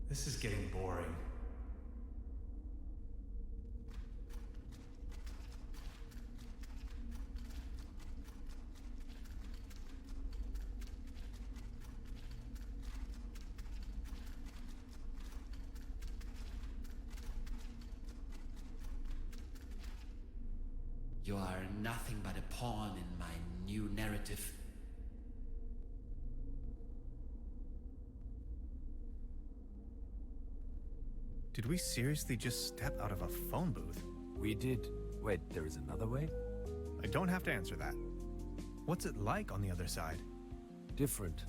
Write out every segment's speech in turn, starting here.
This is getting boring. You are nothing but a pawn in my new narrative. Did we seriously just step out of a phone booth? We did. Wait, there is another way? I don't have to answer that. What's it like on the other side? Different.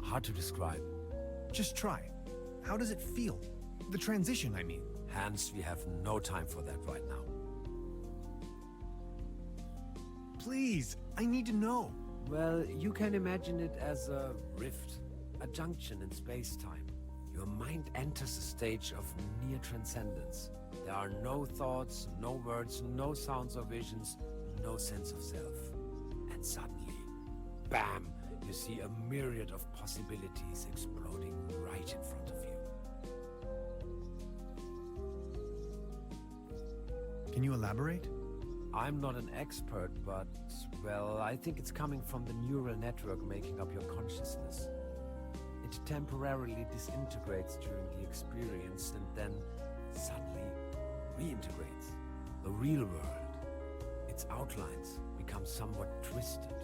Hard to describe. Just try. How does it feel? The transition, I mean. Hans, we have no time for that right now. Please, I need to know. Well, you can imagine it as a rift, a junction in space-time. Your mind enters a stage of near transcendence. There are no thoughts, no words, no sounds or visions, no sense of self. And suddenly, bam, you see a myriad of possibilities exploding right in front of you. Can you elaborate? I'm not an expert, but, well, I think it's coming from the neural network making up your consciousness. It temporarily disintegrates during the experience and then suddenly reintegrates. The real world, its outlines become somewhat twisted,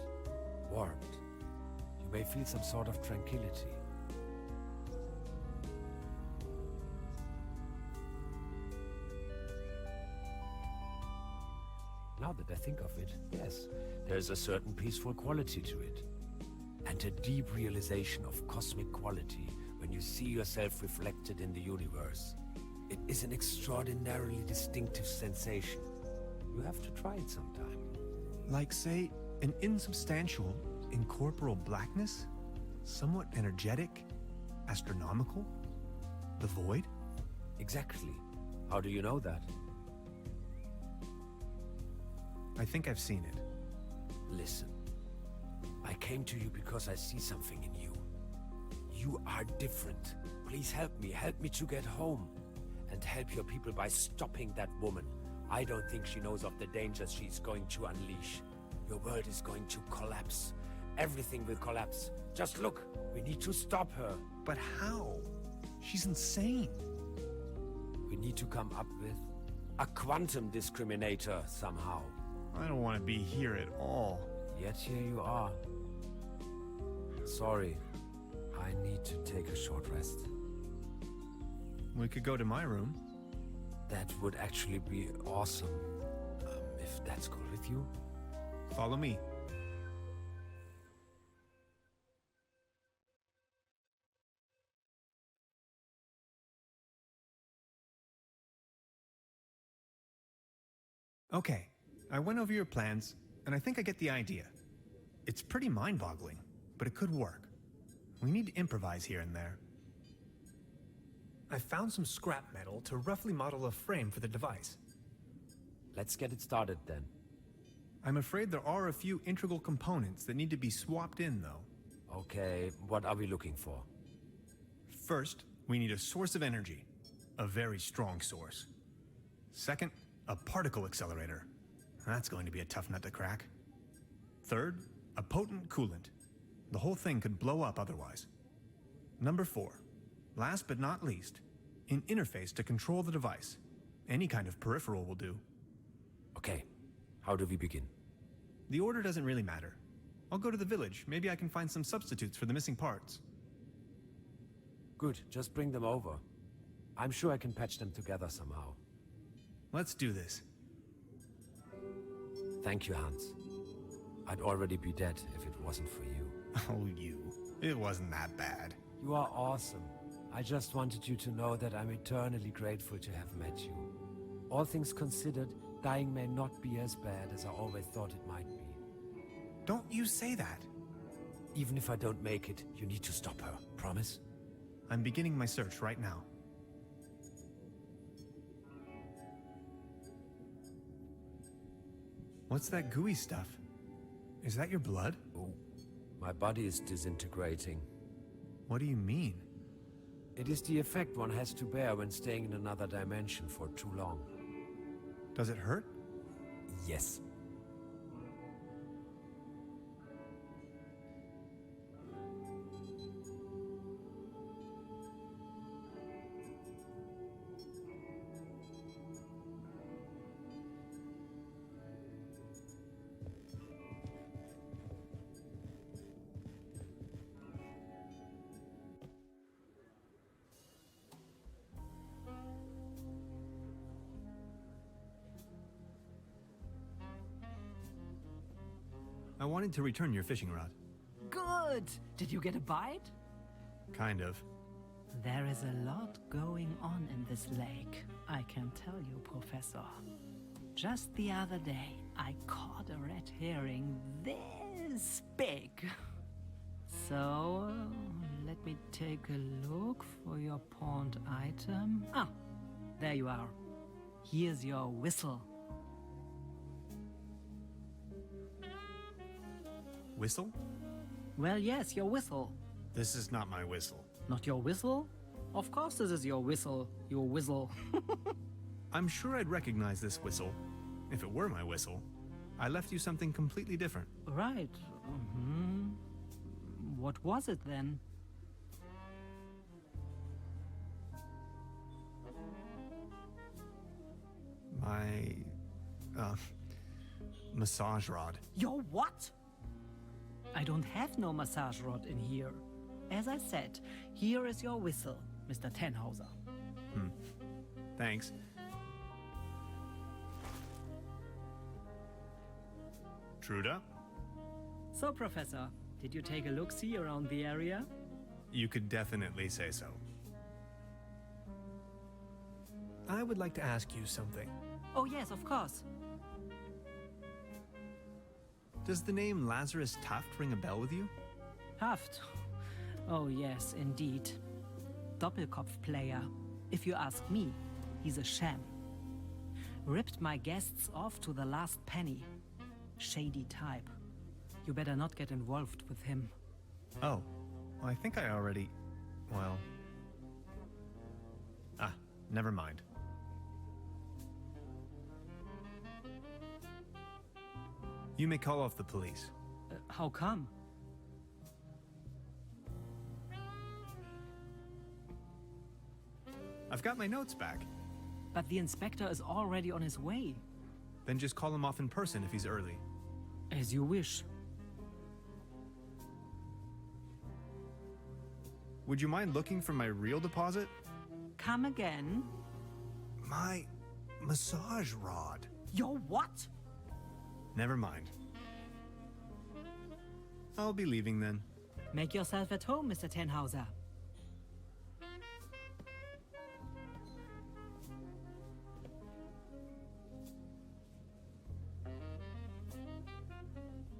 warped. You may feel some sort of tranquility. Now that I think of it, yes, there's a certain peaceful quality to it. And a deep realization of cosmic quality when you see yourself reflected in the universe. It is an extraordinarily distinctive sensation. You have to try it sometime. Like, say, an insubstantial, incorporeal blackness? Somewhat energetic? Astronomical? The void? Exactly. How do you know that? I think I've seen it. Listen. I came to you because I see something in you. You are different. Please help me to get home. And help your people by stopping that woman. I don't think she knows of the dangers she's going to unleash. Your world is going to collapse. Everything will collapse. Just look, we need to stop her. But how? She's insane. We need to come up with a quantum discriminator somehow. I don't want to be here at all. Yet here you are. Sorry, I need to take a short rest. We could go to my room. That would actually be awesome. If that's cool with you. Follow me. Okay, I went over your plans, and I think I get the idea. It's pretty mind-boggling, but it could work. We need to improvise here and there. I found some scrap metal to roughly model a frame for the device. Let's get it started then. I'm afraid there are a few integral components that need to be swapped in, though. Okay, what are we looking for? First, we need a source of energy. A very strong source. Second, a particle accelerator. That's going to be a tough nut to crack. Third, a potent coolant. The whole thing could blow up otherwise. Number 4, last but not least, an interface to control the device. Any kind of peripheral will do. Okay, how do we begin? The order doesn't really matter. I'll go to the village. Maybe I can find some substitutes for the missing parts. Good, just bring them over. I'm sure I can patch them together somehow. Let's do this. Thank you, Hans. I'd already be dead if it wasn't for you. Oh, you. It wasn't that bad. You are awesome. I just wanted you to know that I'm eternally grateful to have met you. All things considered, dying may not be as bad as I always thought it might be. Don't you say that. Even if I don't make it, you need to stop her. Promise? I'm beginning my search right now. What's that gooey stuff? Is that your blood? Oh, my body is disintegrating. What do you mean? It is the effect one has to bear when staying in another dimension for too long. Does it hurt? Yes. I wanted to return your fishing rod. Good! Did you get a bite? Kind of. There is a lot going on in this lake, I can tell you, Professor. Just the other day, I caught a red herring this big. So, let me take a look for your pawned item. Ah, there you are. Here's your whistle. Whistle? Well, yes, your whistle. This is not my whistle. Not your whistle? Of course this is your whistle, your whistle. I'm sure I'd recognize this whistle if it were my whistle. I left you something completely different. Right. What was it then? My, massage rod. Your what? I don't have no massage rod in here. As I said, here is your whistle, Mr. Tannhauser. Thanks. Truda? So, Professor, did you take a look-see around the area? You could definitely say so. I would like to ask you something. Oh yes, of course. Does the name Lazarus Taft ring a bell with you? Taft. Oh yes, indeed. Doppelkopf player. If you ask me, he's a sham. Ripped my guests off to the last penny. Shady type. You better not get involved with him. Oh, well, I think I already... well... Ah, never mind. You may call off the police. How come? I've got my notes back. But the inspector is already on his way. Then just call him off in person if he's early. As you wish. Would you mind looking for my real deposit? Come again? My massage rod. Your what? Never mind. I'll be leaving then. Make yourself at home, Mr. Tannhauser.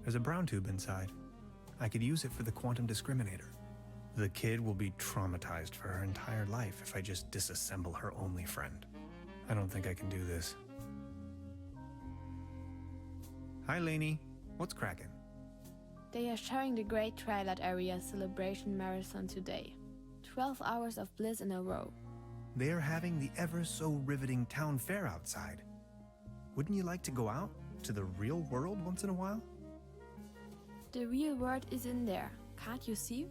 There's a brown tube inside. I could use it for the quantum discriminator. The kid will be traumatized for her entire life if I just disassemble her only friend. I don't think I can do this. Hi, Lainey. What's cracking? They are sharing the Great Twilight Area Celebration Marathon today. 12 hours of bliss in a row. They are having the ever-so-riveting town fair outside. Wouldn't you like to go out to the real world once in a while? The real world is in there, can't you see?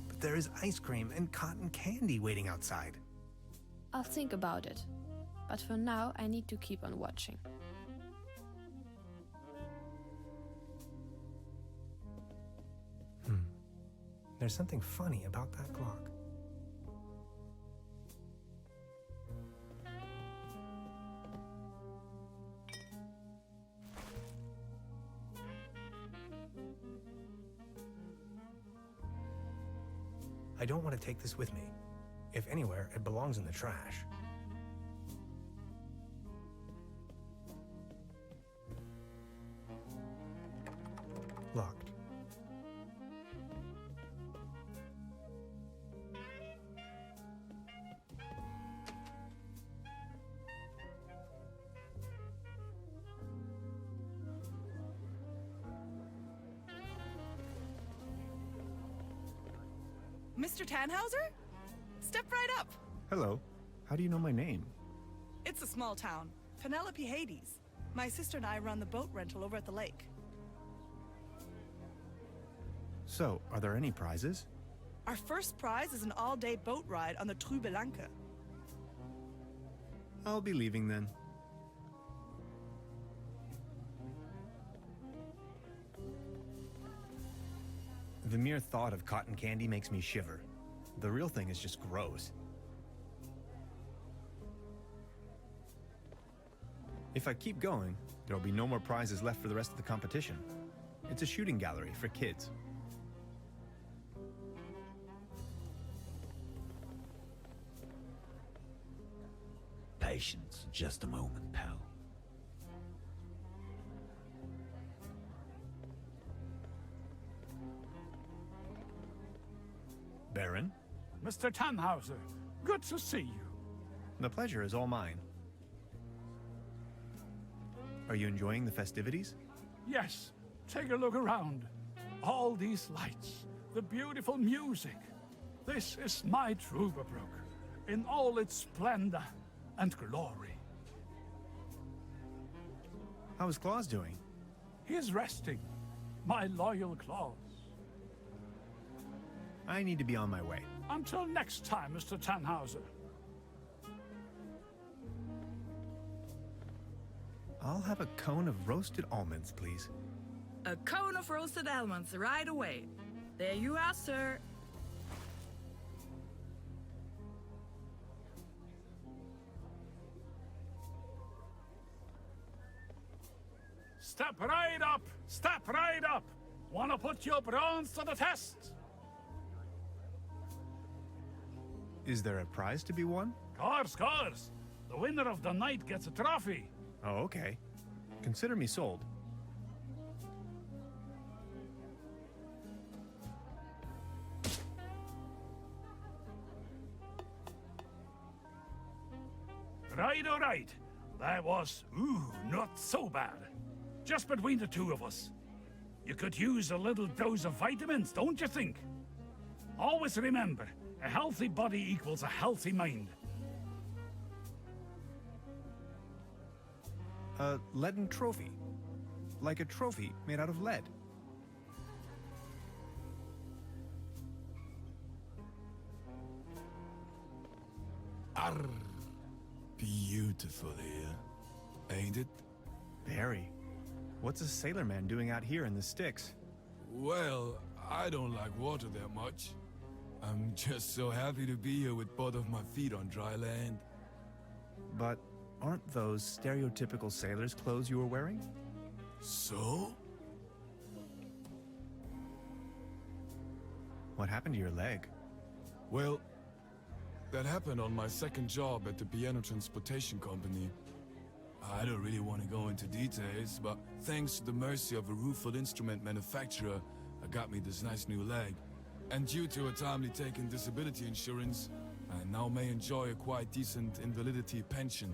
But there is ice cream and cotton candy waiting outside. I'll think about it. But for now, I need to keep on watching. There's something funny about that clock. I don't want to take this with me. If anywhere, it belongs in the trash. Locked. Mr. Tannhauser? Step right up. Hello. How do you know my name? It's a small town. Penelope Hades. My sister and I run the boat rental over at the lake. So, are there any prizes? Our first prize is an all-day boat ride on the Trüberbrook. I'll be leaving then. The mere thought of cotton candy makes me shiver. The real thing is just gross. If I keep going, there'll be no more prizes left for the rest of the competition. It's a shooting gallery for kids. Patience, just a moment, pal. Baron, Mr. Tannhauser, good to see you. the pleasure is all mine. Are you enjoying the festivities? Yes, take a look around. All these lights, the beautiful music. This is my Truberbrook, in all its splendor and glory. How is Claus doing? He is resting, my loyal Claus. I need to be on my way. Until next time, Mr. Tannhauser. I'll have a cone of roasted almonds, please. A cone of roasted almonds right away. There you are, sir. Step right up! Step right up! Wanna put your bronze to the test? Is there a prize to be won? Course. The winner of the night gets a trophy. Oh, okay. Consider me sold. All right. That was, not so bad. Just between the two of us. You could use a little dose of vitamins, don't you think? Always remember, a healthy body equals a healthy mind. A leaden trophy. Like a trophy made out of lead. Arr, beautiful here, ain't it? Very. What's a sailorman doing out here in the sticks? Well, I don't like water that much. I'm just so happy to be here with both of my feet on dry land. But aren't those stereotypical sailor's clothes you were wearing? So? What happened to your leg? Well, that happened on my second job at the piano transportation company. I don't really want to go into details, but thanks to the mercy of a rueful instrument manufacturer, I got me this nice new leg. And due to a timely taken disability insurance, I now may enjoy a quite decent invalidity pension.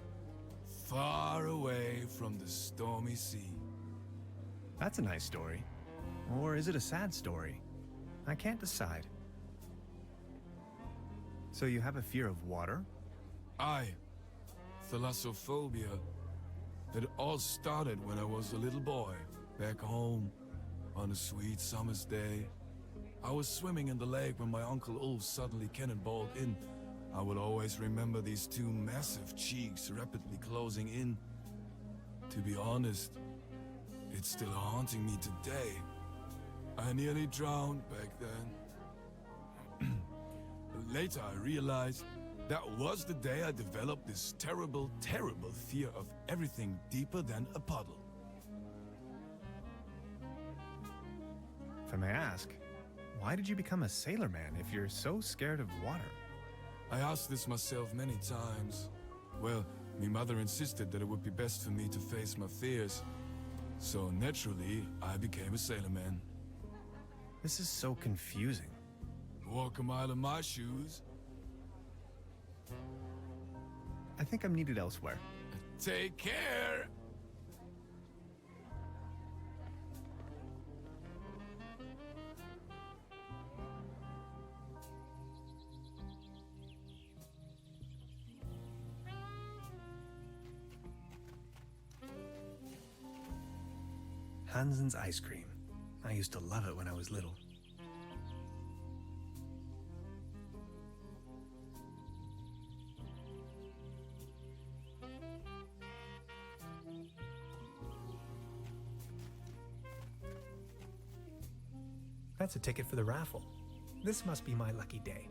Far away from the stormy sea. That's a nice story. Or is it a sad story? I can't decide. So you have a fear of water? Aye. Thalassophobia. It all started when I was a little boy, back home, on a sweet summer's day. I was swimming in the lake when my Uncle Ulf suddenly cannonballed in. I will always remember these two massive cheeks rapidly closing in. To be honest, it's still haunting me today. I nearly drowned back then. Later I realized that was the day I developed this terrible, terrible fear of everything deeper than a puddle. If I may ask, why did you become a sailorman if you're so scared of water? I asked this myself many times. Well, my mother insisted that it would be best for me to face my fears. So naturally, I became a sailorman. This is so confusing. Walk a mile in my shoes. I think I'm needed elsewhere. Take care! Hansen's ice cream. I used to love it when I was little. That's a ticket for the raffle. This must be my lucky day.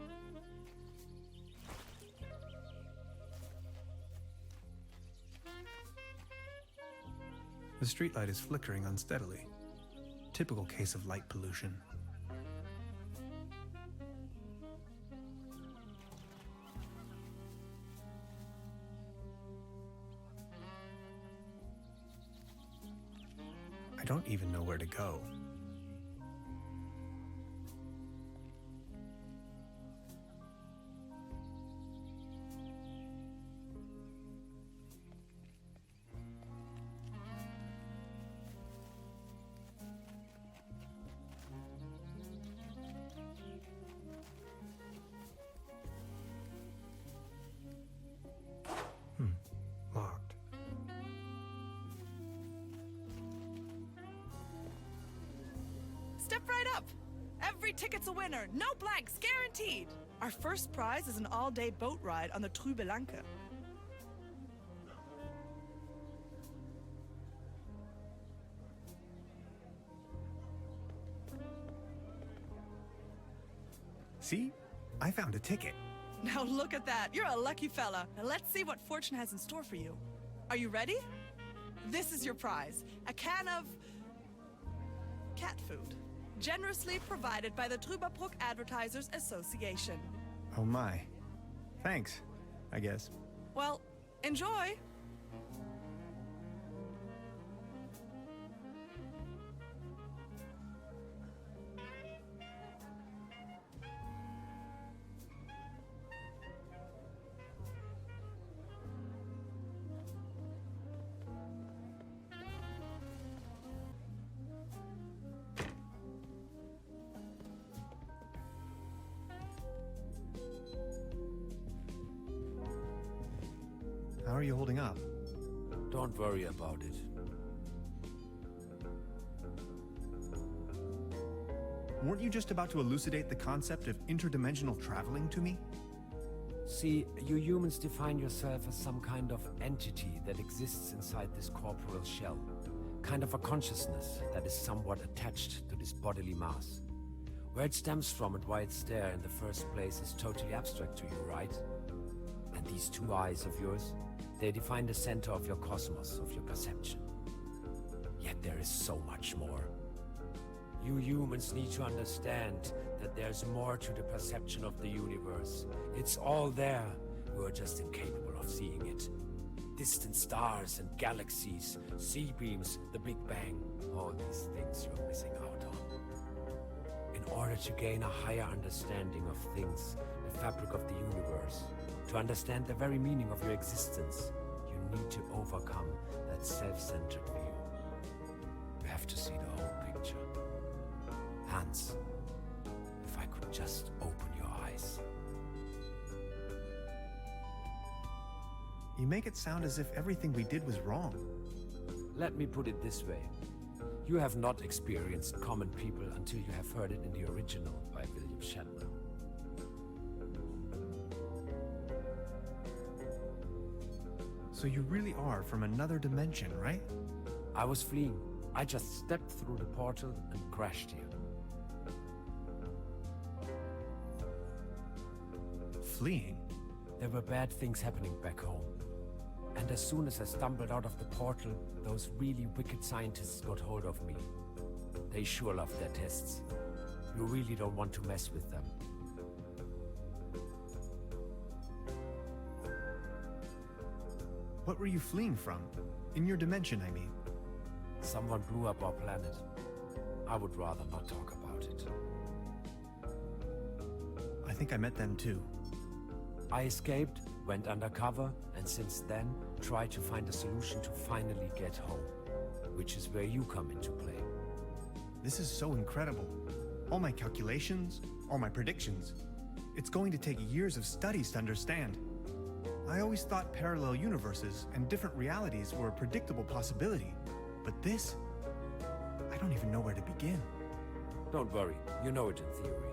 The streetlight is flickering unsteadily. Typical case of light pollution. I don't even know where to go. Locked. Step right up. Every ticket's a winner. No blanks, guaranteed. Our first prize is an all-day boat ride on the Trüberbrook. See? I found a ticket. Now look at that. You're a lucky fella. Now let's see what fortune has in store for you. Are you ready? This is your prize. A can of cat food. Generously provided by the Truberbrook Advertisers Association. Oh my. Thanks, I guess. Well, enjoy. How are you holding up? Don't worry about it. Weren't you just about to elucidate the concept of interdimensional traveling to me? See, you humans define yourself as some kind of entity that exists inside this corporeal shell. Kind of a consciousness that is somewhat attached to this bodily mass. Where it stems from and why it's there in the first place is totally abstract to you, right? And these two eyes of yours, they define the center of your cosmos, of your perception. Yet there is so much more. You humans need to understand that there's more to the perception of the universe. It's all there. We're just incapable of seeing it. Distant stars and galaxies, sea beams, the Big Bang. All these things you're missing out on. In order to gain a higher understanding of things, the fabric of the universe, to understand the very meaning of your existence, you need to overcome that self-centered view. You have to see the whole picture. Hans, if I could just open your eyes. You make it sound as if everything we did was wrong. Let me put it this way. You have not experienced common people until you have heard it in the original by William Shatner. So you really are from another dimension, right? I was fleeing. I just stepped through the portal and crashed here. Fleeing? There were bad things happening back home. And as soon as I stumbled out of the portal, those really wicked scientists got hold of me. They sure love their tests. You really don't want to mess with them. What were you fleeing from? In your dimension, I mean. Someone blew up our planet. I would rather not talk about it. I think I met them too. I escaped, went undercover, and since then, tried to find a solution to finally get home. Which is where you come into play. This is so incredible. All my calculations, all my predictions. It's going to take years of studies to understand. I always thought parallel universes and different realities were a predictable possibility. But this? I don't even know where to begin. Don't worry, you know it in theory.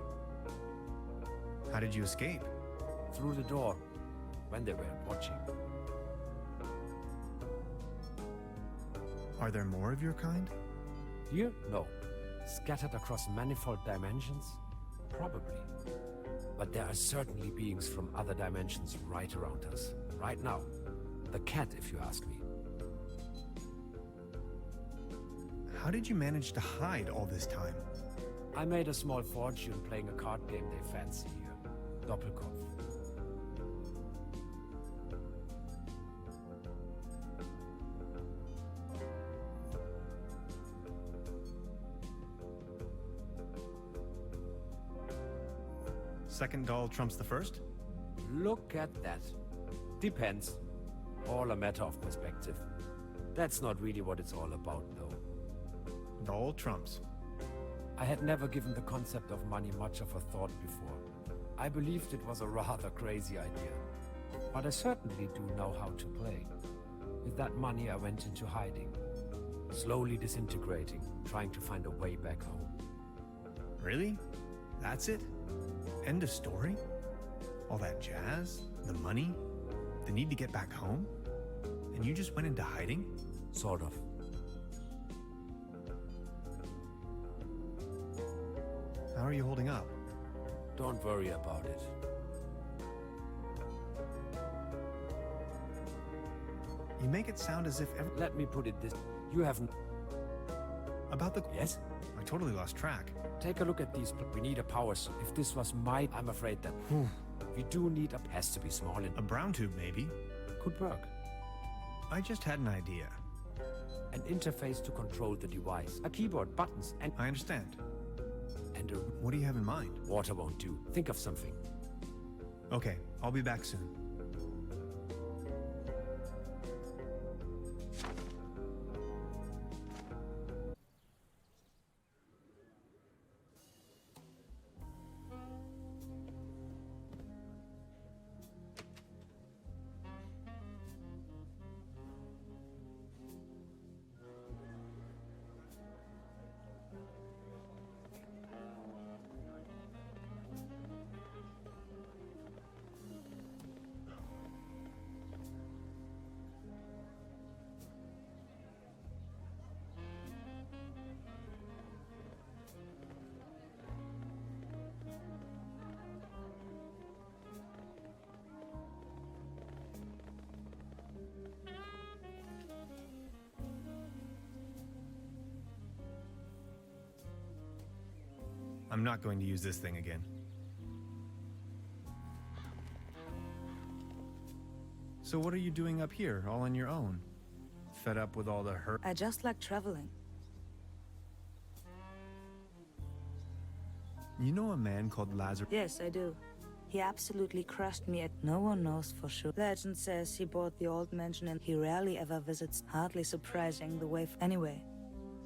How did you escape? Through the door, when they weren't watching. Are there more of your kind? Here? No. Scattered across manifold dimensions? Probably. But there are certainly beings from other dimensions right around us. Right now. The cat, if you ask me. How did you manage to hide all this time? I made a small fortune playing a card game they fancy here. Doppelkopf. Second doll trumps the first? Look at that. Depends. All a matter of perspective. That's not really what it's all about, though. Doll trumps. I had never given the concept of money much of a thought before. I believed it was a rather crazy idea. But I certainly do know how to play. With that money, I went into hiding. Slowly disintegrating, trying to find a way back home. Really? That's it? End of story? All that jazz? The money? The need to get back home? And you just went into hiding? Sort of. How are you holding up? Don't worry about it. You make it sound as if Let me put it this. You haven't... About the... Yes? I totally lost track. Take a look at these. We need a power source. If this was my... I'm afraid that... We do need a... Has to be small and... A brown tube, maybe? Could work. I just had an idea. An interface to control the device. A keyboard, buttons, and... I understand. And a... What do you have in mind? Water won't do. Think of something. Okay, I'll be back soon. I'm not going to use this thing again. So what are you doing up here, all on your own? Fed up with all the hurt? I just like traveling. You know a man called Lazarus? Yes, I do. He absolutely crushed me at no one knows for sure. Legend says he bought the old mansion and he rarely ever visits. Hardly surprising the way. Anyway,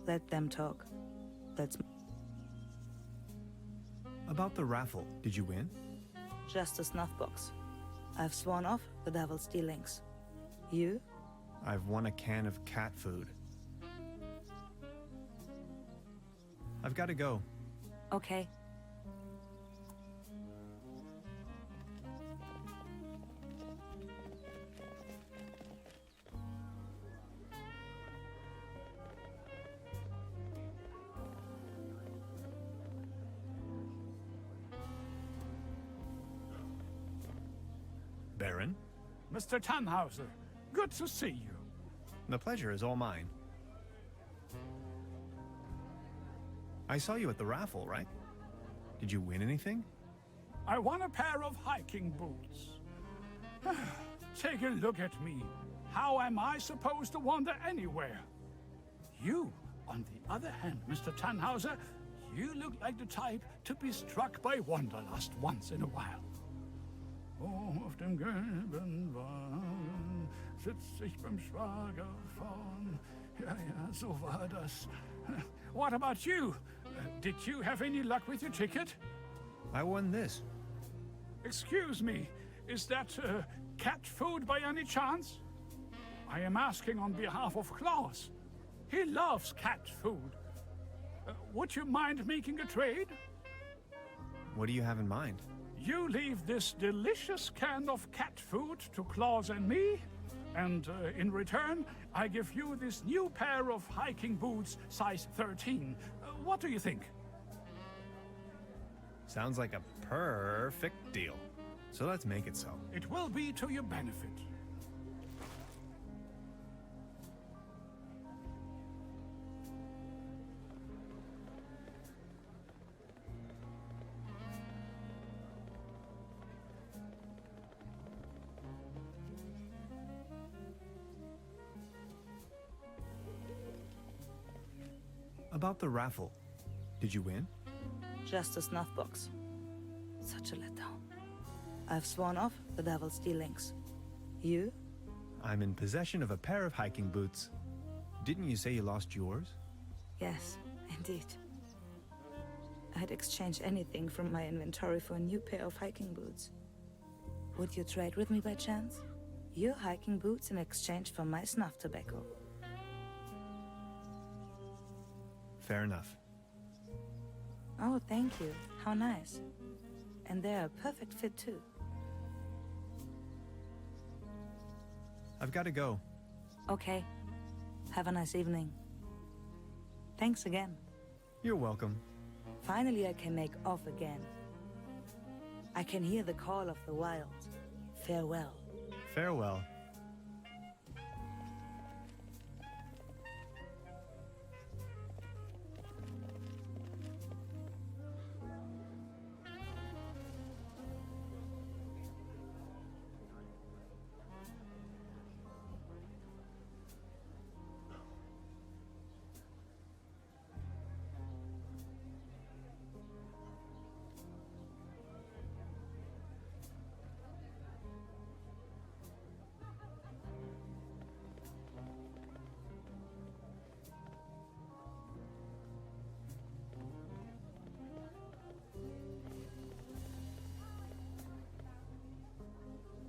let them talk. That's About the raffle, did you win? just a snuff box. I've sworn off the devil's dealings. You? I've won a can of cat food. I've got to go. Okay. Baron, Mr. Tannhauser, good to see you. the pleasure is all mine. I saw you at the raffle, right? Did you win anything? I won a pair of hiking boots. Take a look at me. How am I supposed to wander anywhere? You, on the other hand, Mr. Tannhauser, you look like the type to be struck by wanderlust once in a while. Oh, auf dem gelben Wagen sitzt ich beim Schwager vorn. Ja, so war das. What about you? Did you have any luck with your ticket? I won this. Excuse me, is that cat food by any chance? I am asking on behalf of Klaus. He loves cat food. Would you mind making a trade? What do you have in mind? You leave this delicious can of cat food to Claus and me, and in return, I give you this new pair of hiking boots, size 13. What do you think? Sounds like a perfect deal. So let's make it so. It will be to your benefit. About the raffle. Did you win? Just a snuff box. Such a letdown. I've sworn off the devil's dealings. You? I'm in possession of a pair of hiking boots. Didn't you say you lost yours? Yes, indeed. I'd exchange anything from my inventory for a new pair of hiking boots. Would you trade with me by chance? Your hiking boots in exchange for my snuff tobacco. Fair enough. Oh, thank you. How nice. And they're a perfect fit too. I've got to go. Okay. Have a nice evening. Thanks again. You're welcome. Finally I can make off again. I can hear the call of the wild. Farewell. Farewell.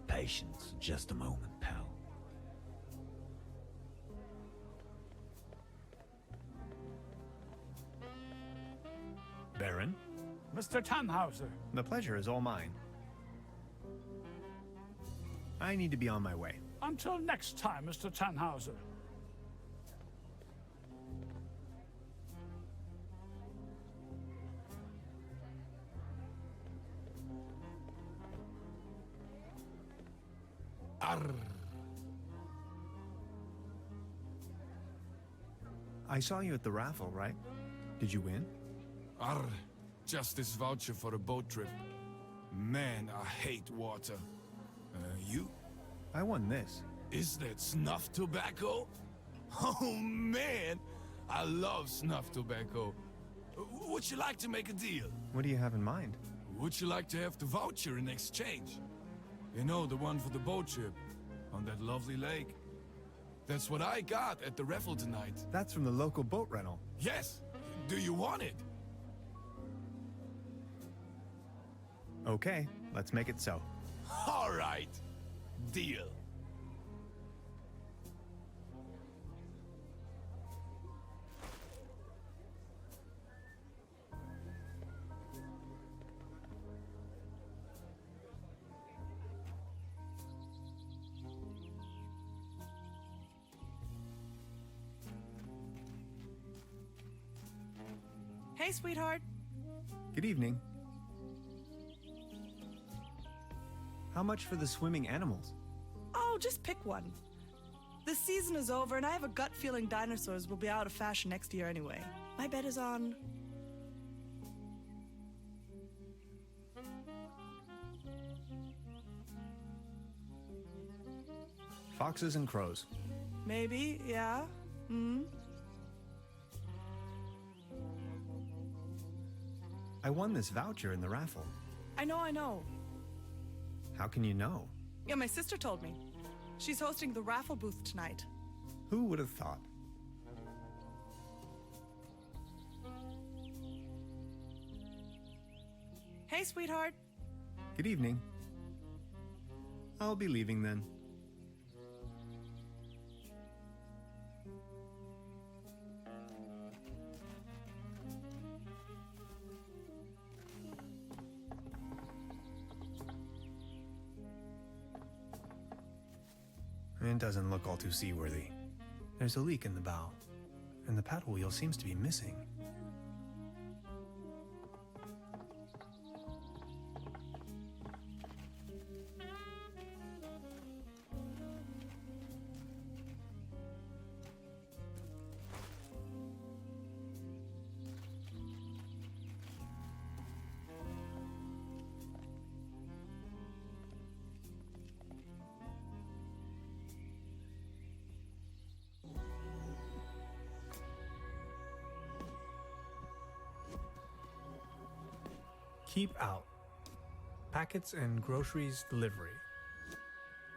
Patience, just a moment, pal. Baron, Mr. Tannhauser. the pleasure is all mine. I need to be on my way. Until next time, Mr. Tannhauser. Arr. I saw you at the raffle, right? Did you win? Arr. Just this voucher for a boat trip. Man, I hate water. You? I won this. Is that snuff tobacco? Oh man, I love snuff tobacco. Would you like to make a deal? What do you have in mind? Would you like to have the voucher in exchange? You know, the one for the boat trip on that lovely lake. That's what I got at the raffle tonight. That's from the local boat rental. Yes. Do you want it? Okay, let's make it so. All right. Deal. Hey, sweetheart. Good evening. How much for the swimming animals? Oh, just pick one. The season is over, and I have a gut feeling dinosaurs will be out of fashion next year anyway. My bet is on... Foxes and crows. Maybe, yeah. I won this voucher in the raffle. I know. How can you know? Yeah, my sister told me. She's hosting the raffle booth tonight. Who would have thought? Hey, sweetheart. Good evening. I'll be leaving then. It doesn't look all too seaworthy. There's a leak in the bow, and the paddle wheel seems to be missing. Keep out. Packets and groceries delivery.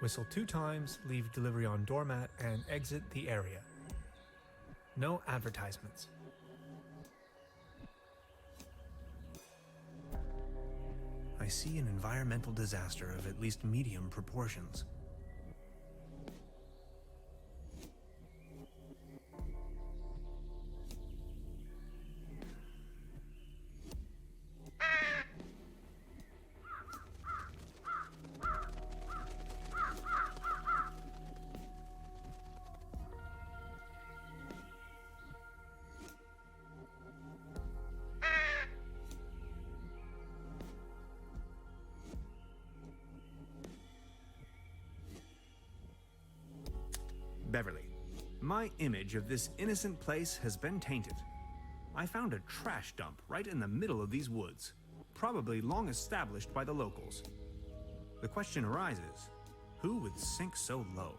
Whistle 2 times, leave delivery on doormat, and exit the area. No advertisements. I see an environmental disaster of at least medium proportions. Beverly, my image of this innocent place has been tainted. I found a trash dump right in the middle of these woods, probably long established by the locals. The question arises, who would sink so low?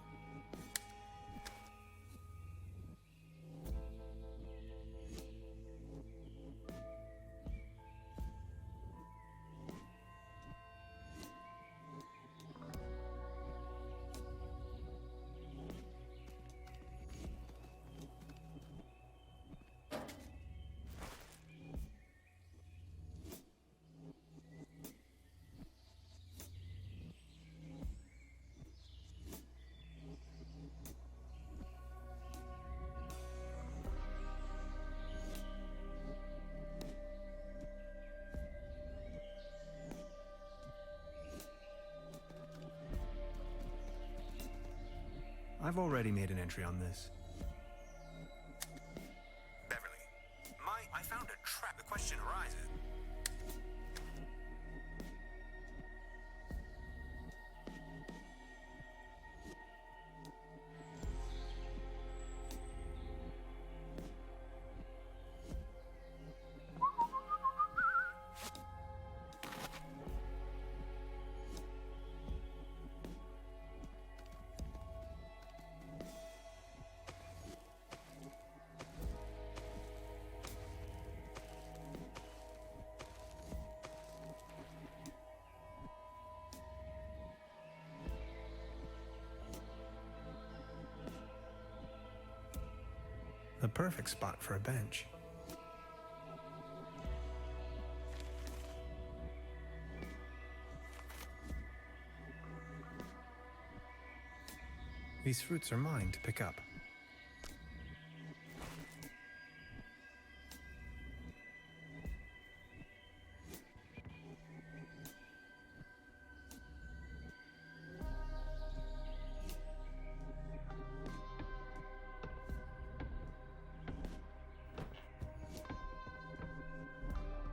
I've already made an entry on this. Beverly, I found a trap. The question arises. The perfect spot for a bench. These fruits are mine to pick up.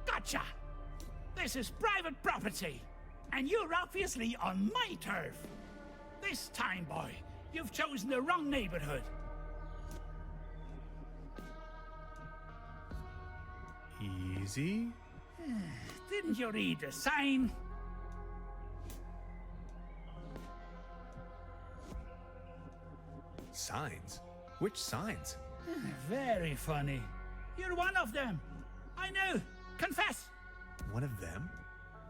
Gotcha! This is private property, and you're obviously on my turf. This time, boy, you've chosen the wrong neighborhood. Easy? Didn't you read the sign? Signs? Which signs? Very funny. You're one of them. I know. Confess. One of them?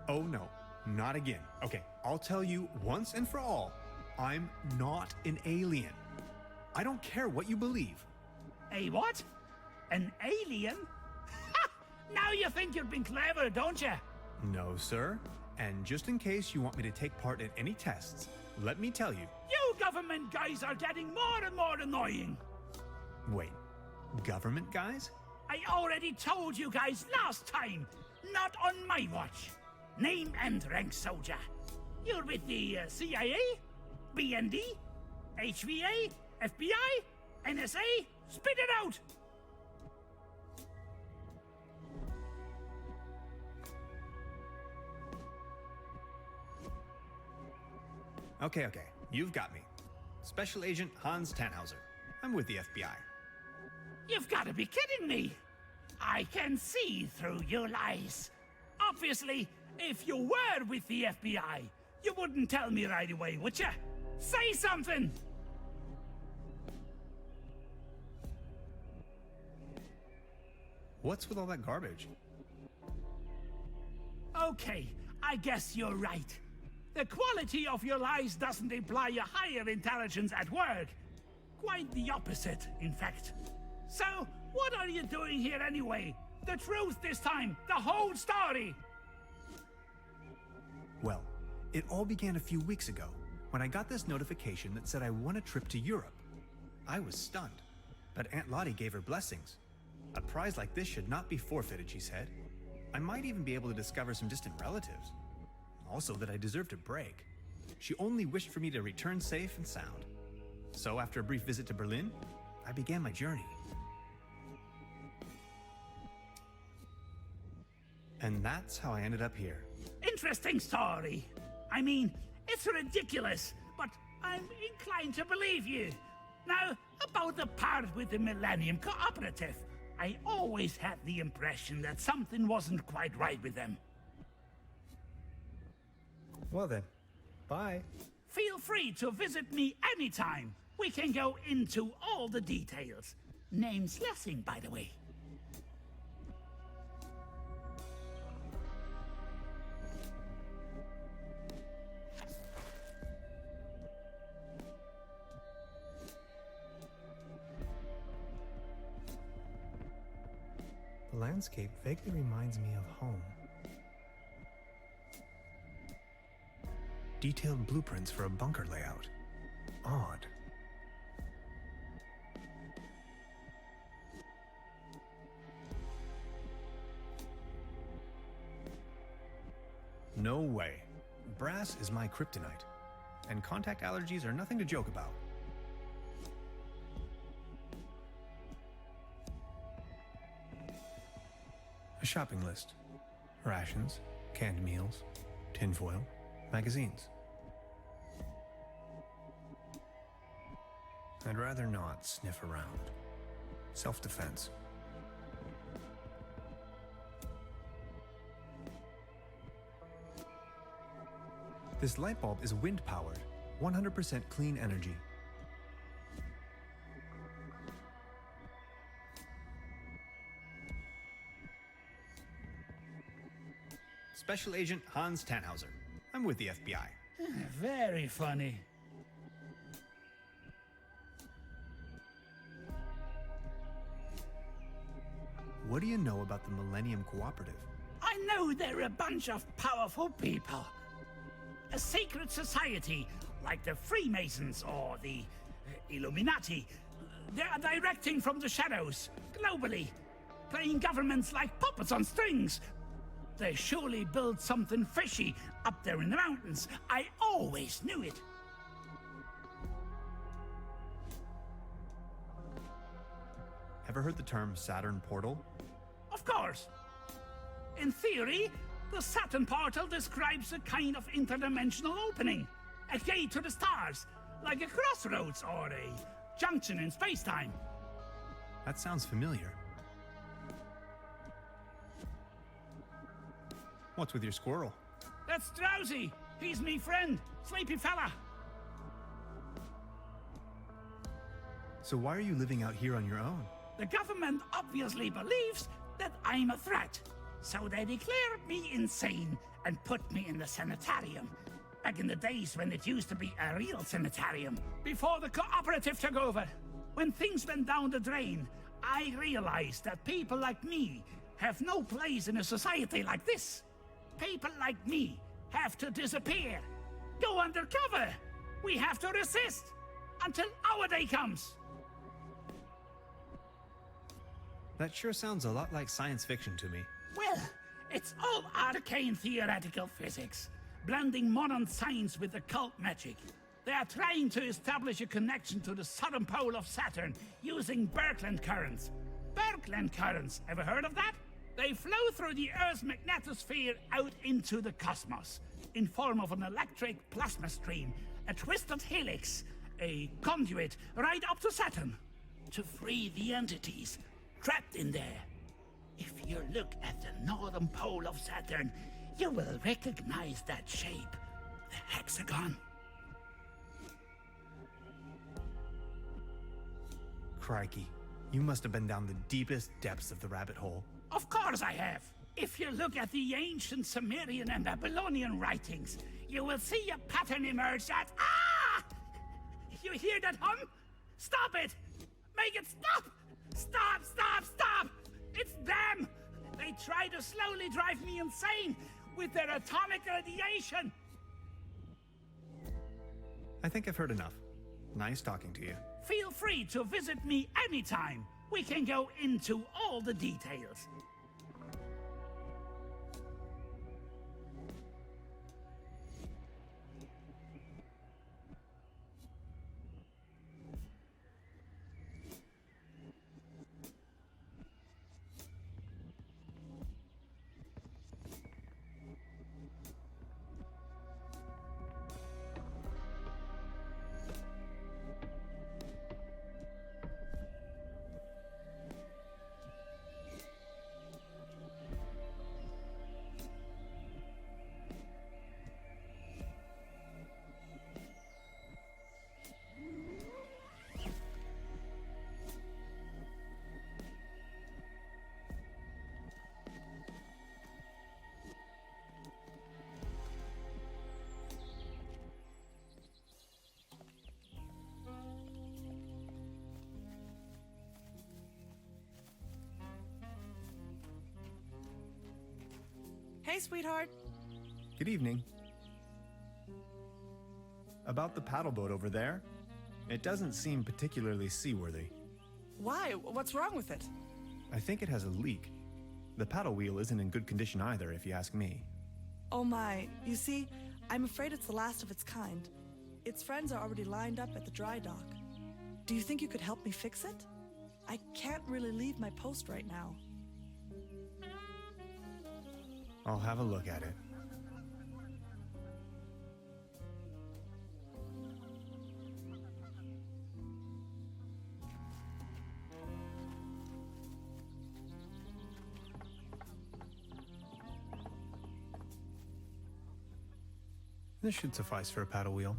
Oh no, not again. Okay, I'll tell you once and for all, I'm not an alien. I don't care what you believe. A what? An alien? Ha! Now you think you've been clever, don't you? No, sir. And just in case you want me to take part in any tests, let me tell you. You government guys are getting more and more annoying. Wait, government guys? I already told you guys last time. Not on my watch. Name and rank soldier. You're with the CIA? BND? HVA? FBI? NSA? Spit it out! Okay, you've got me. Special Agent Hans Tannhauser. I'm with the FBI. You've got to be kidding me! I can see through your lies. Obviously, if you were with the FBI, you wouldn't tell me right away, would you? Say something! What's with all that garbage? Okay, I guess you're right. The quality of your lies doesn't imply a higher intelligence at work. Quite the opposite, in fact. So, what are you doing here anyway? The truth this time, the whole story! Well, it all began a few weeks ago when I got this notification that said I won a trip to Europe. I was stunned, but Aunt Lottie gave her blessings. A prize like this should not be forfeited, she said. I might even be able to discover some distant relatives. Also that I deserved a break. She only wished for me to return safe and sound. So after a brief visit to Berlin, I began my journey. And that's how I ended up here. Interesting story. I mean, it's ridiculous, but I'm inclined to believe you. Now, about the part with the Millennium Cooperative. I always had the impression that something wasn't quite right with them. Well then, bye. Feel free to visit me anytime. We can go into all the details. Name's Lessing, by the way. The landscape vaguely reminds me of home. Detailed blueprints for a bunker layout. Odd. No way. Brass is my kryptonite, and contact allergies are nothing to joke about. A shopping list. Rations, canned meals, tinfoil, magazines. I'd rather not sniff around. Self-defense. This light bulb is wind-powered, 100% clean energy. Special Agent Hans Tannhauser. I'm with the FBI. Very funny. What do you know about the Millennium Cooperative? I know they're a bunch of powerful people. A secret society, like the Freemasons or the Illuminati. They're directing from the shadows, globally, playing governments like puppets on strings. They surely built something fishy up there in the mountains. I always knew it. Ever heard the term Saturn portal? Of course. In theory, the Saturn portal describes a kind of interdimensional opening. A gate to the stars, like a crossroads or a junction in space-time. That sounds familiar. What's with your squirrel? That's Drowsy. He's me friend, sleepy fella. So why are you living out here on your own? The government obviously believes that I'm a threat. So they declared me insane and put me in the sanitarium. Back in the days when it used to be a real sanitarium. Before the cooperative took over. When things went down the drain, I realized that people like me have no place in a society like this. People like me have to disappear. Go undercover. We have to resist until our day comes. That sure sounds a lot like science fiction to me. Well, it's all arcane theoretical physics, blending modern science with occult magic. They are trying to establish a connection to the southern pole of Saturn using Birkeland currents. Birkeland currents, ever heard of that? They flow through the Earth's magnetosphere out into the cosmos, in form of an electric plasma stream, a twisted helix, a conduit right up to Saturn, to free the entities trapped in there. If you look at the northern pole of Saturn, you will recognize that shape, the hexagon. Crikey, you must have been down the deepest depths of the rabbit hole. Of course I have. If you look at the ancient Sumerian and Babylonian writings, you will see a pattern emerge that... Ah! You hear that hum? Stop it! Make it stop! Stop, stop, stop! It's them! They try to slowly drive me insane with their atomic radiation! I think I've heard enough. Nice talking to you. Feel free to visit me anytime. We can go into all the details. Hey, sweetheart. Good evening. About the paddle boat over there, it doesn't seem particularly seaworthy. Why? What's wrong with it? I think it has a leak. The paddle wheel isn't in good condition either, if you ask me. Oh my. You see, I'm afraid it's the last of its kind. Its friends are already lined up at the dry dock. Do you think you could help me fix it? I can't really leave my post right now. I'll have a look at it. This should suffice for a paddle wheel.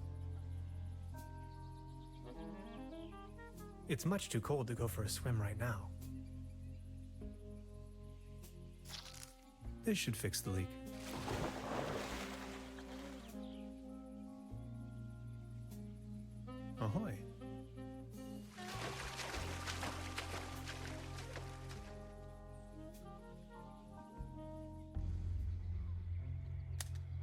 It's much too cold to go for a swim right now. This should fix the leak. Ahoy.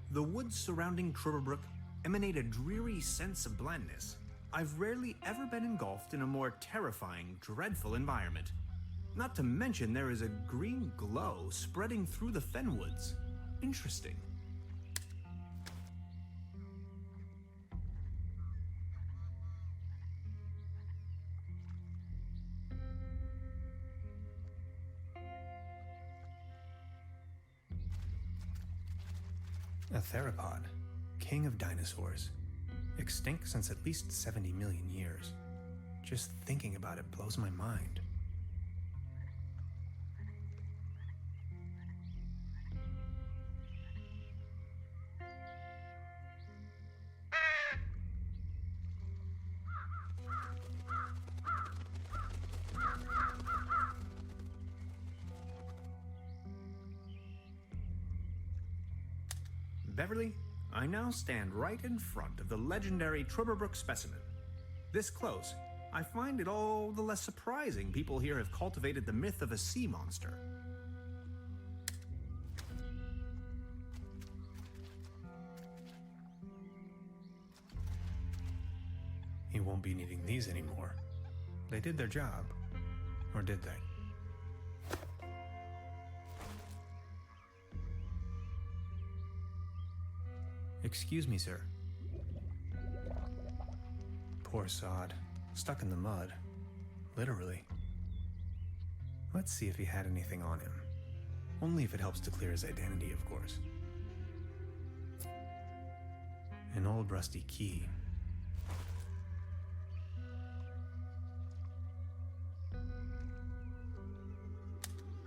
The woods surrounding Trüberbrook emanate a dreary sense of blandness. I've rarely ever been engulfed in a more terrifying, dreadful environment. Not to mention there is a green glow spreading through the fenwoods. Interesting. A theropod, king of dinosaurs. Extinct since at least 70 million years. Just thinking about it blows my mind. Beverly, I now stand right in front of the legendary Truberbrook specimen. This close, I find it all the less surprising people here have cultivated the myth of a sea monster. He won't be needing these anymore. They did their job. Or did they? Excuse me, sir. Poor sod. Stuck in the mud. Literally. Let's see if he had anything on him. Only if it helps to clear his identity, of course. An old rusty key.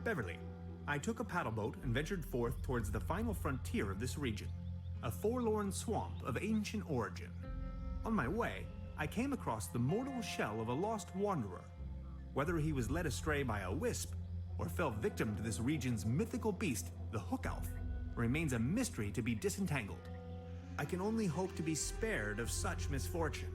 Beverly, I took a paddle boat and ventured forth towards the final frontier of this region, a forlorn swamp of ancient origin. On my way, I came across the mortal shell of a lost wanderer. Whether he was led astray by a wisp or fell victim to this region's mythical beast, the Hook Elf, remains a mystery to be disentangled. I can only hope to be spared of such misfortune.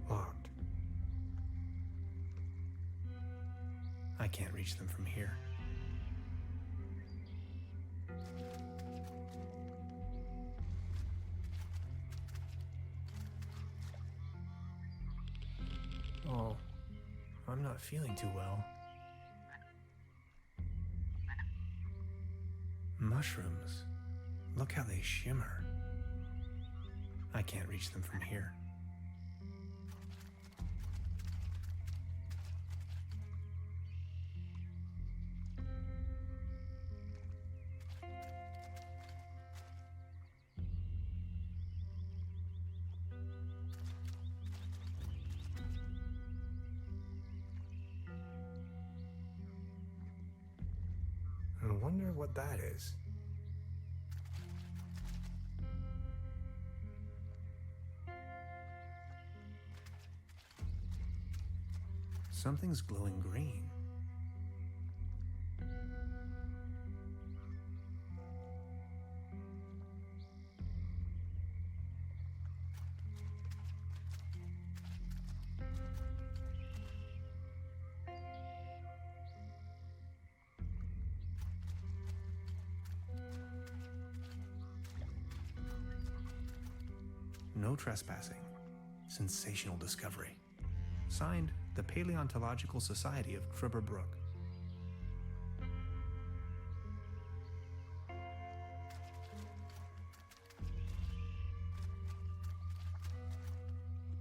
Locked. I can't reach them from here. Oh, I'm not feeling too well. Mushrooms. Look how they shimmer. I can't reach them from here. I wonder what that is. Something's glowing green. No trespassing. Sensational discovery. Signed, the Paleontological Society of Trüberbrook.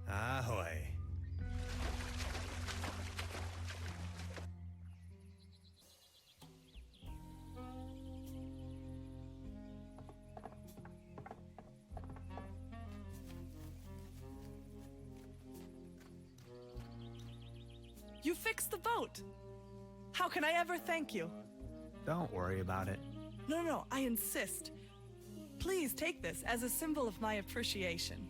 Ahoy. You fixed the boat! How can I ever thank you? Don't worry about it. No, I insist. Please take this as a symbol of my appreciation.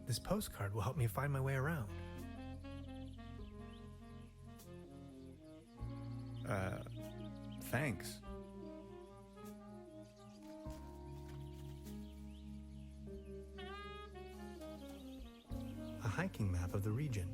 This postcard will help me find my way around. Thanks. A hiking map of the region.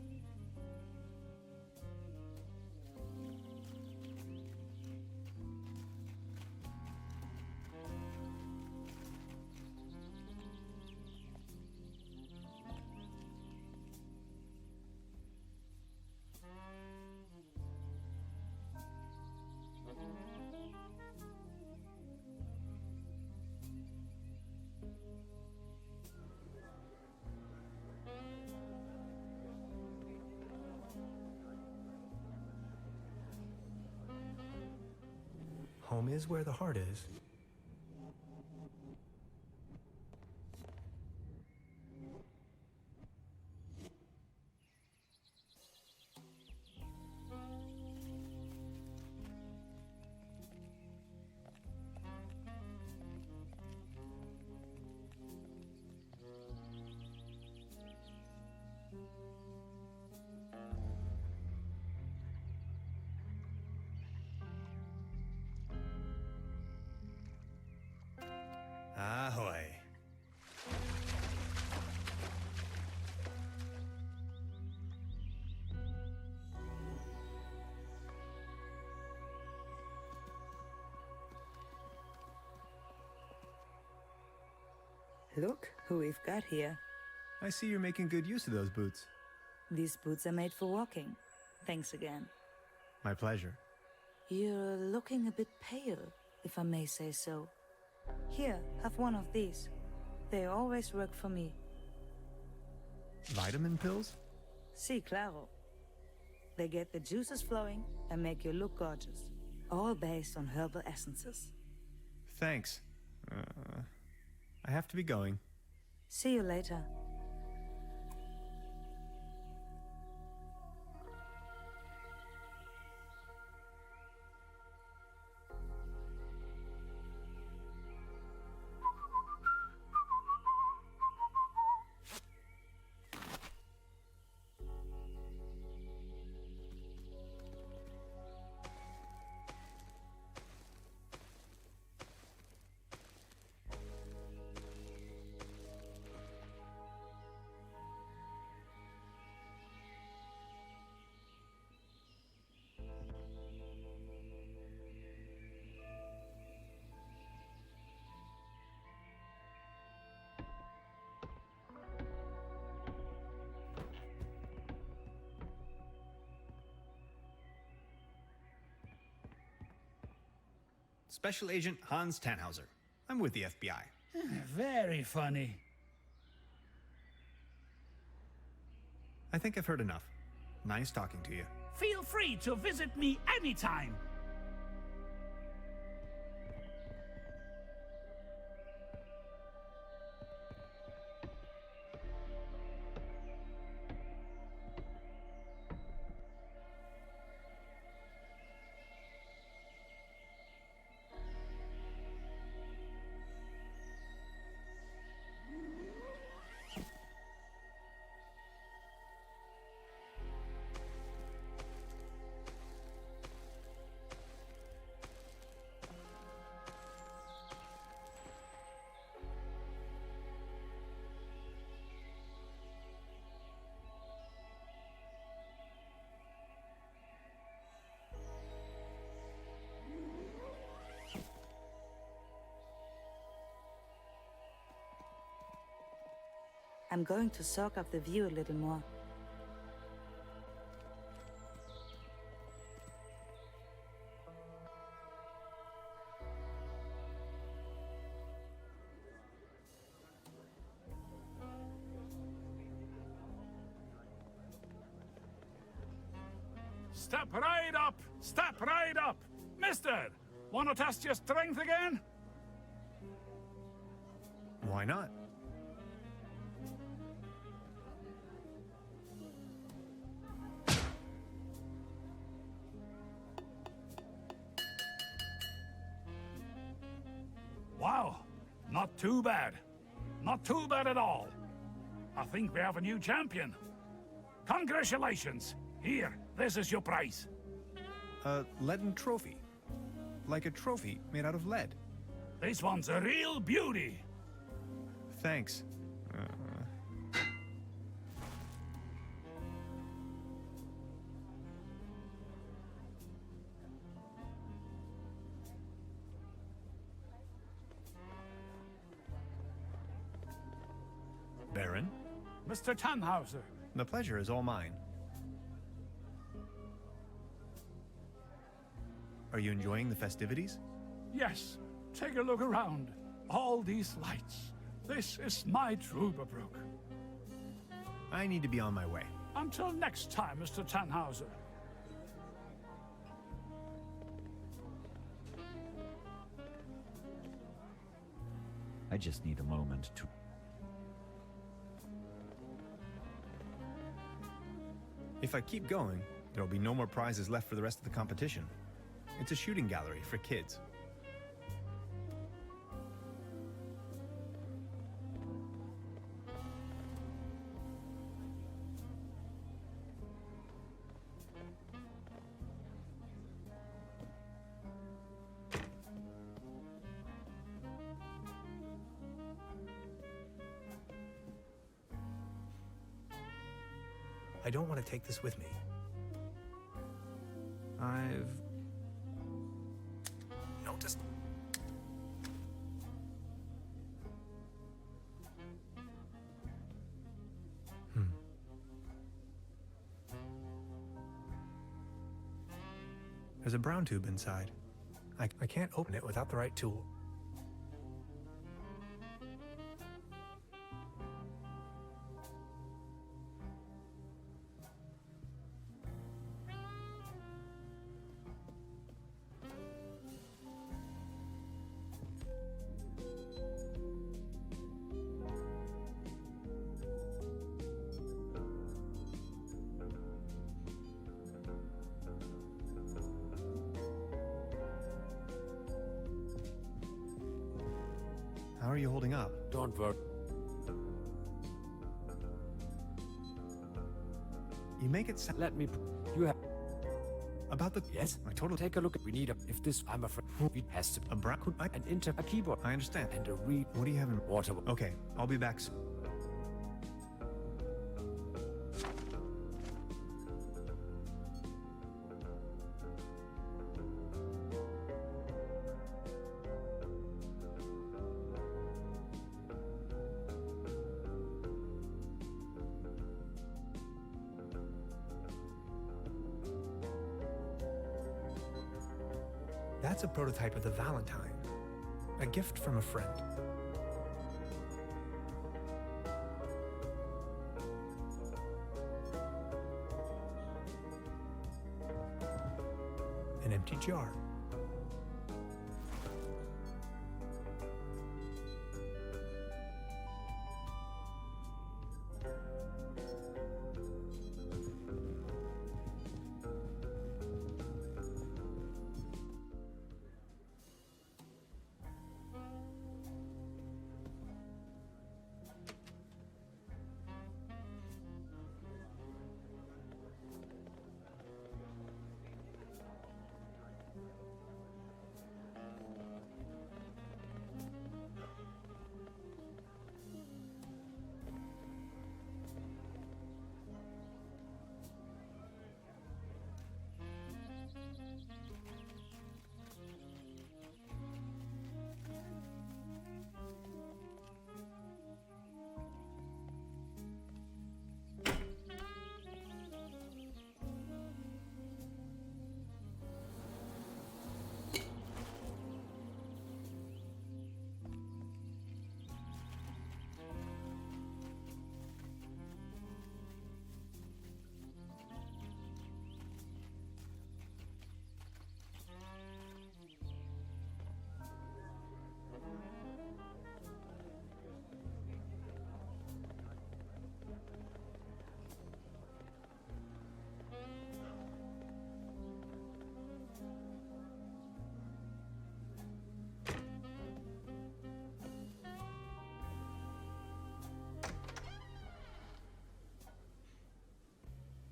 Home is where the heart is. Ahoy. Look who we've got here. I see you're making good use of those boots. These boots are made for walking. Thanks again. My pleasure. You're looking a bit pale, if I may say so. Here, have one of these. They always work for me. Vitamin pills? Si, claro. They get the juices flowing and make you look gorgeous. All based on herbal essences. Thanks. I have to be going. See you later. Special Agent Hans Tannhauser. I'm with the FBI. Very funny. I think I've heard enough. Nice talking to you. Feel free to visit me anytime. I'm going to soak up the view a little more. Step right up! Step right up! Mister, wanna test your strength again? Why not? Wow, not too bad. Not too bad at all. I think we have a new champion. Congratulations. Here, this is your prize. A leaden trophy. Like a trophy made out of lead. This one's a real beauty. Thanks. Baron? Mr. Tannhauser. The pleasure is all mine. Are you enjoying the festivities? Yes, take a look around. All these lights. This is my Trüberbrook. I need to be on my way. Until next time, Mr. Tannhauser. I just need a moment to... If I keep going, there'll be no more prizes left for the rest of the competition. It's a shooting gallery for kids. I don't want to take this with me. I've noticed. There's a brown tube inside. I can't open it without the right tool. How are you holding up? Don't worry. You make it sound... Let me... You have... About the... Yes? I totally... Take a look. We need a... If this... I'm afraid... It has to... A brown... A keyboard. I understand. And a read... What do you have in... Water. Okay, I'll be back soon. That's a prototype of the Valentine. A gift from a friend. An empty jar.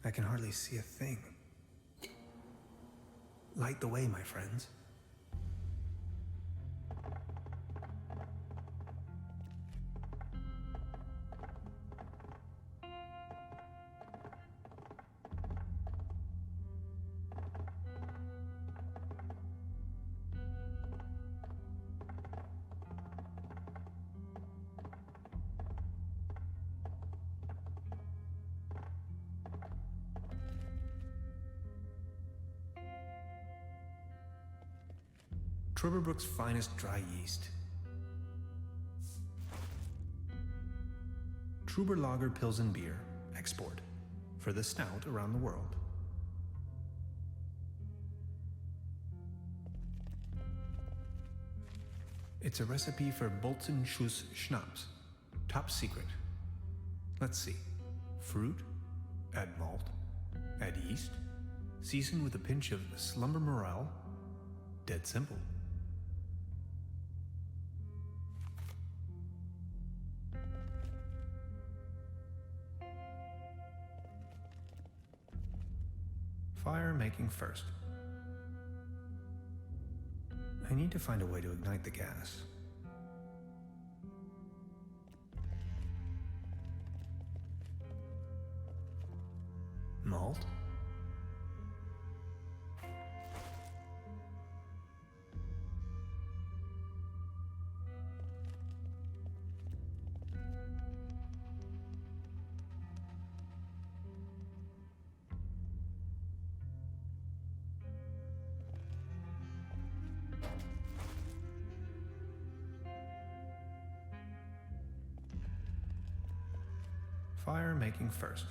I can hardly see a thing. Light the way, my friends. Trüberbrook's finest dry yeast. Trüberlager Pilsen beer, export, for the stout around the world. It's a recipe for Bolzenschuss Schnapps, top secret. Let's see. Fruit, add malt, add yeast, season with a pinch of slumber morel, dead simple. Fire making first. I need to find a way to ignite the gas. Malt. Fire making first.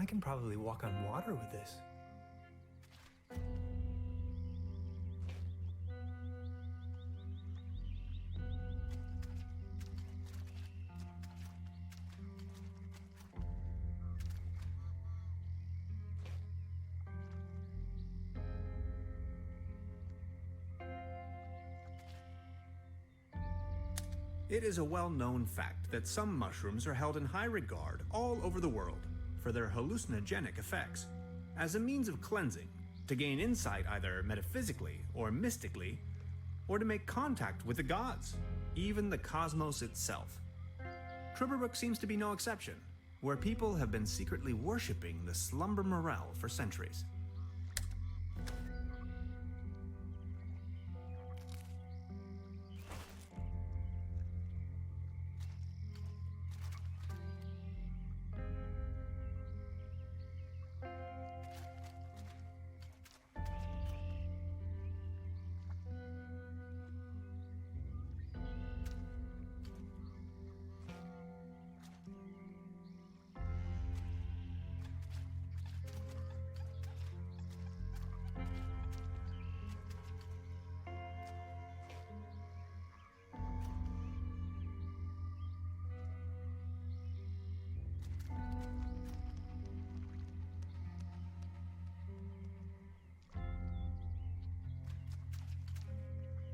I can probably walk on water with this. It is a well-known fact that some mushrooms are held in high regard all over the world for their hallucinogenic effects. As a means of cleansing, to gain insight either metaphysically or mystically, or to make contact with the gods, even the cosmos itself. Trüberbrook seems to be no exception, where people have been secretly worshipping the slumber morel for centuries.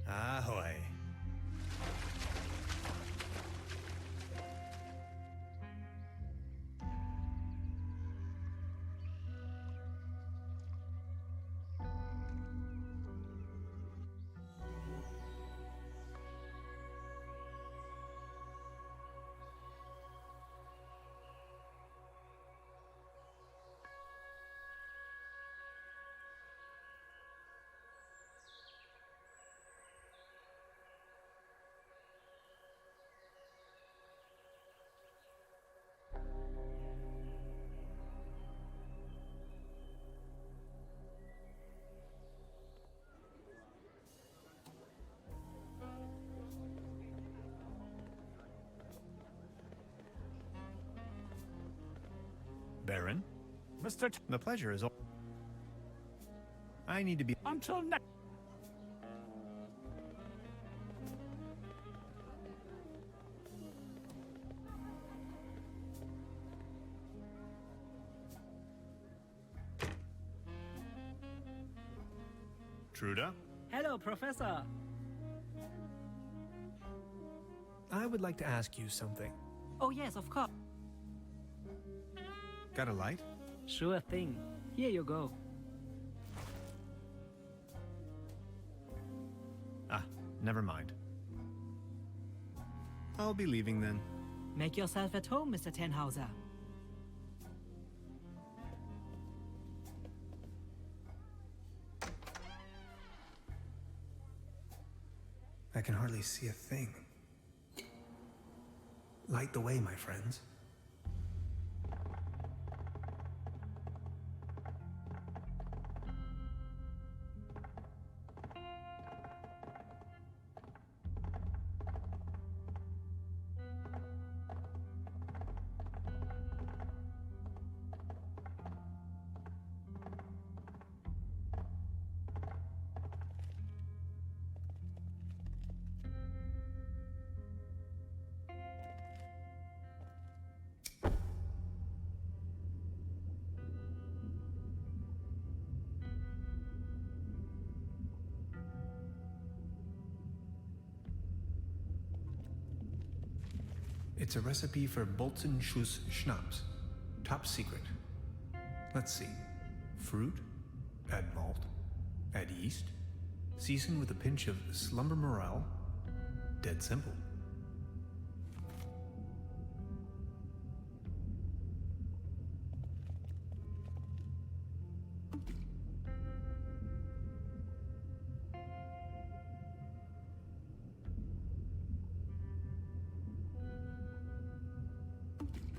Ahoy. Baron? Mr. The pleasure is all. I need to be. Until next. Truda? Hello, Professor. I would like to ask you something. Oh, yes, of course. Got a light? Sure thing. Here you go. Ah, never mind. I'll be leaving then. Make yourself at home, Mr. Tannhauser. I can hardly see a thing. Light the way, my friends. It's a recipe for Bolzenschuss schnapps. Top secret. Let's see. Fruit, add malt, add yeast, season with a pinch of slumber morel. Dead simple.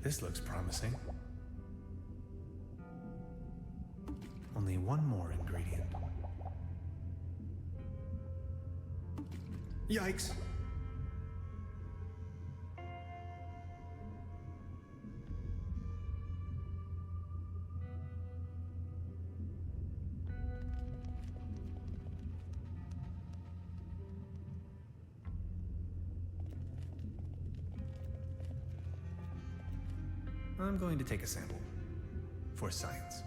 This looks promising. Only one more ingredient. Yikes! I'm going to take a sample. For science.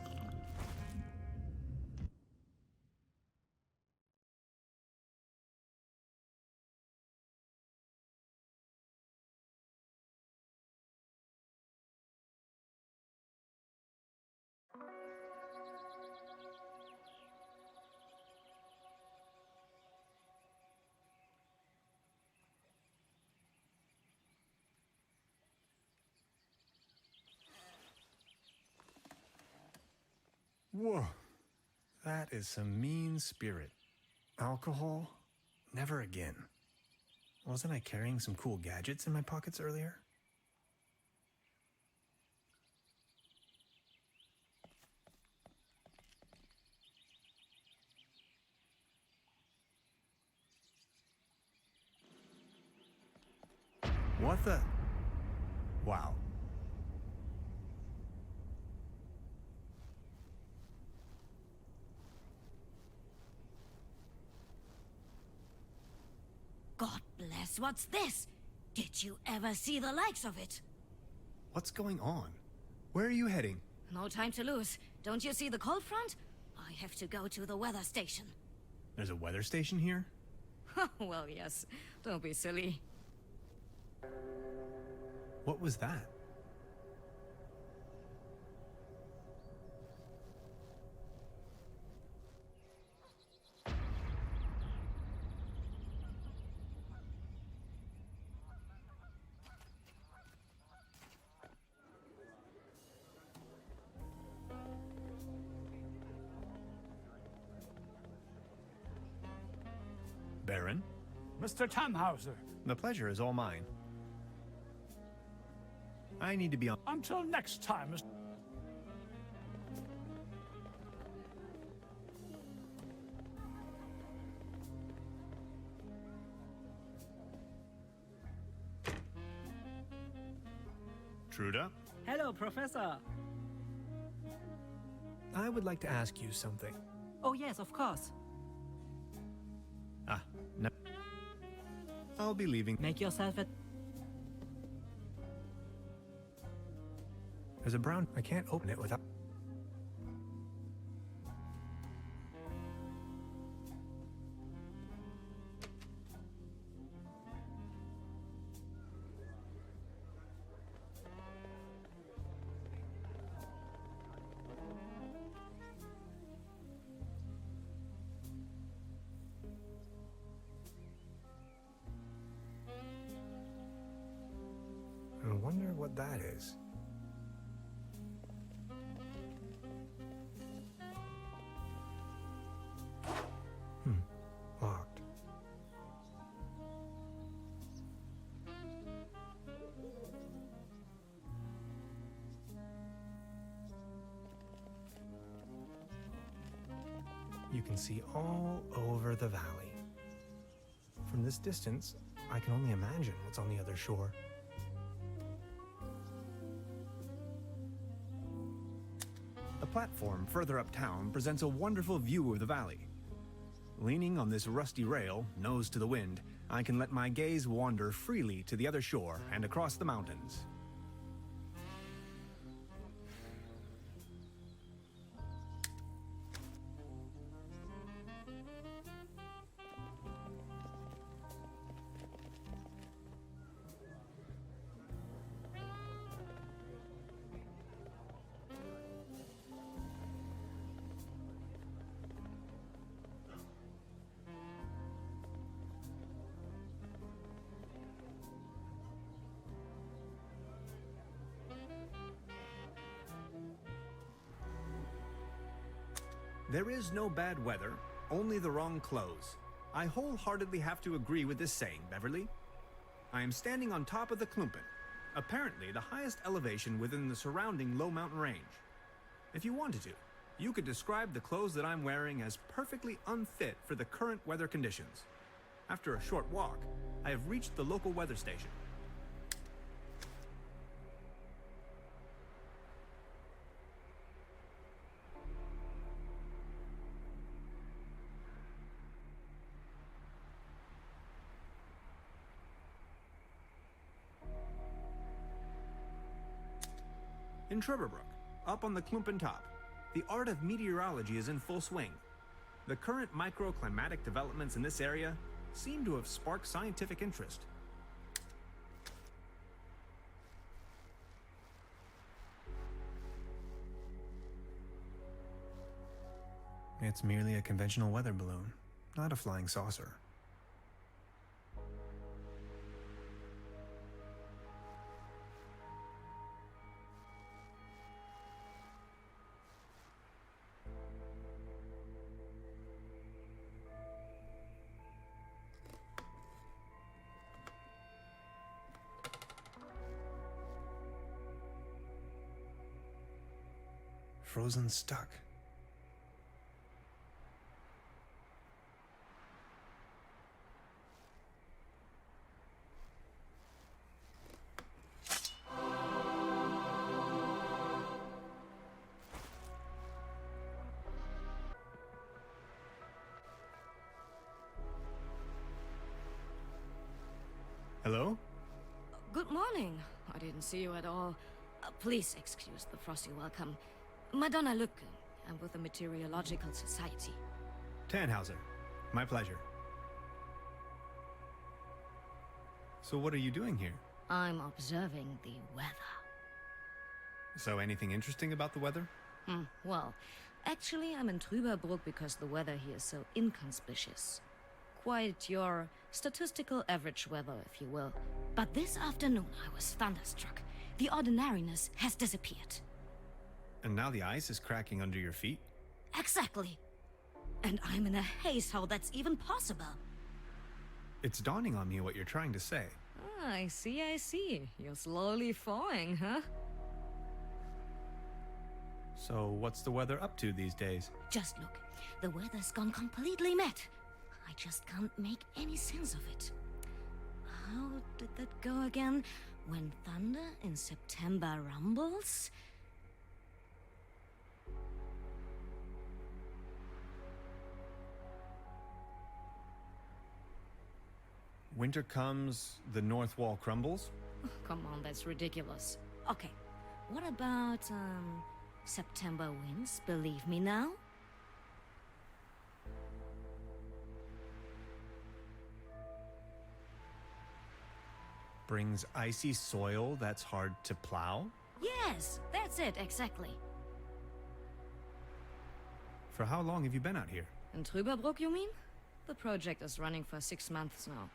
Whoa, that is some mean spirit. Alcohol? Never again. Wasn't I carrying some cool gadgets in my pockets earlier? What the? Wow. God bless, what's this? Did you ever see the likes of it? What's going on? Where are you heading? No time to lose. Don't you see the cold front? I have to go to the weather station. There's a weather station here? Well, yes. Don't be silly. What was that? Baron? Mr. Tannhauser. The pleasure is all mine. I need to be on. Until next time, Mr. Truda? Hello, Professor. I would like to ask you something. Oh, yes, of course. Ah, no. I'll be leaving. Make yourself at... There's a brown... I can't open it without... I wonder what that is. Locked. You can see all over the valley. From this distance, I can only imagine what's on the other shore. The platform further uptown presents a wonderful view of the valley. Leaning on this rusty rail, nose to the wind, I can let my gaze wander freely to the other shore and across the mountains. There is no bad weather, only the wrong clothes. I wholeheartedly have to agree with this saying, Beverly. I am standing on top of the Klumpen, apparently the highest elevation within the surrounding low mountain range. If you wanted to, you could describe the clothes that I'm wearing as perfectly unfit for the current weather conditions. After a short walk, I have reached the local weather station. In Trüberbrook, up on the Klumpen top, the art of meteorology is in full swing. The current microclimatic developments in this area seem to have sparked scientific interest. It's merely a conventional weather balloon, not a flying saucer. Frozen stuck. Hello? Good morning. I didn't see you at all. Please excuse the frosty welcome. Madonna Lücke. I'm with the Meteorological Society. Tannhauser. My pleasure. So what are you doing here? I'm observing the weather. So anything interesting about the weather? Well, actually I'm in Trüberbrook because the weather here is so inconspicuous. Quite your statistical average weather, if you will. But this afternoon I was thunderstruck. The ordinariness has disappeared. And now the ice is cracking under your feet? Exactly. And I'm in a haze how that's even possible. It's dawning on me what you're trying to say. I see. You're slowly thawing, huh? So what's the weather up to these days? Just look. The weather's gone completely mad. I just can't make any sense of it. How did that go again? When thunder in September rumbles? Winter comes, the north wall crumbles? Come on, that's ridiculous. Okay, what about, September winds, believe me now? Brings icy soil that's hard to plow? Yes, that's it, exactly. For how long have you been out here? In Trüberbrook, you mean? The project is running for 6 months now.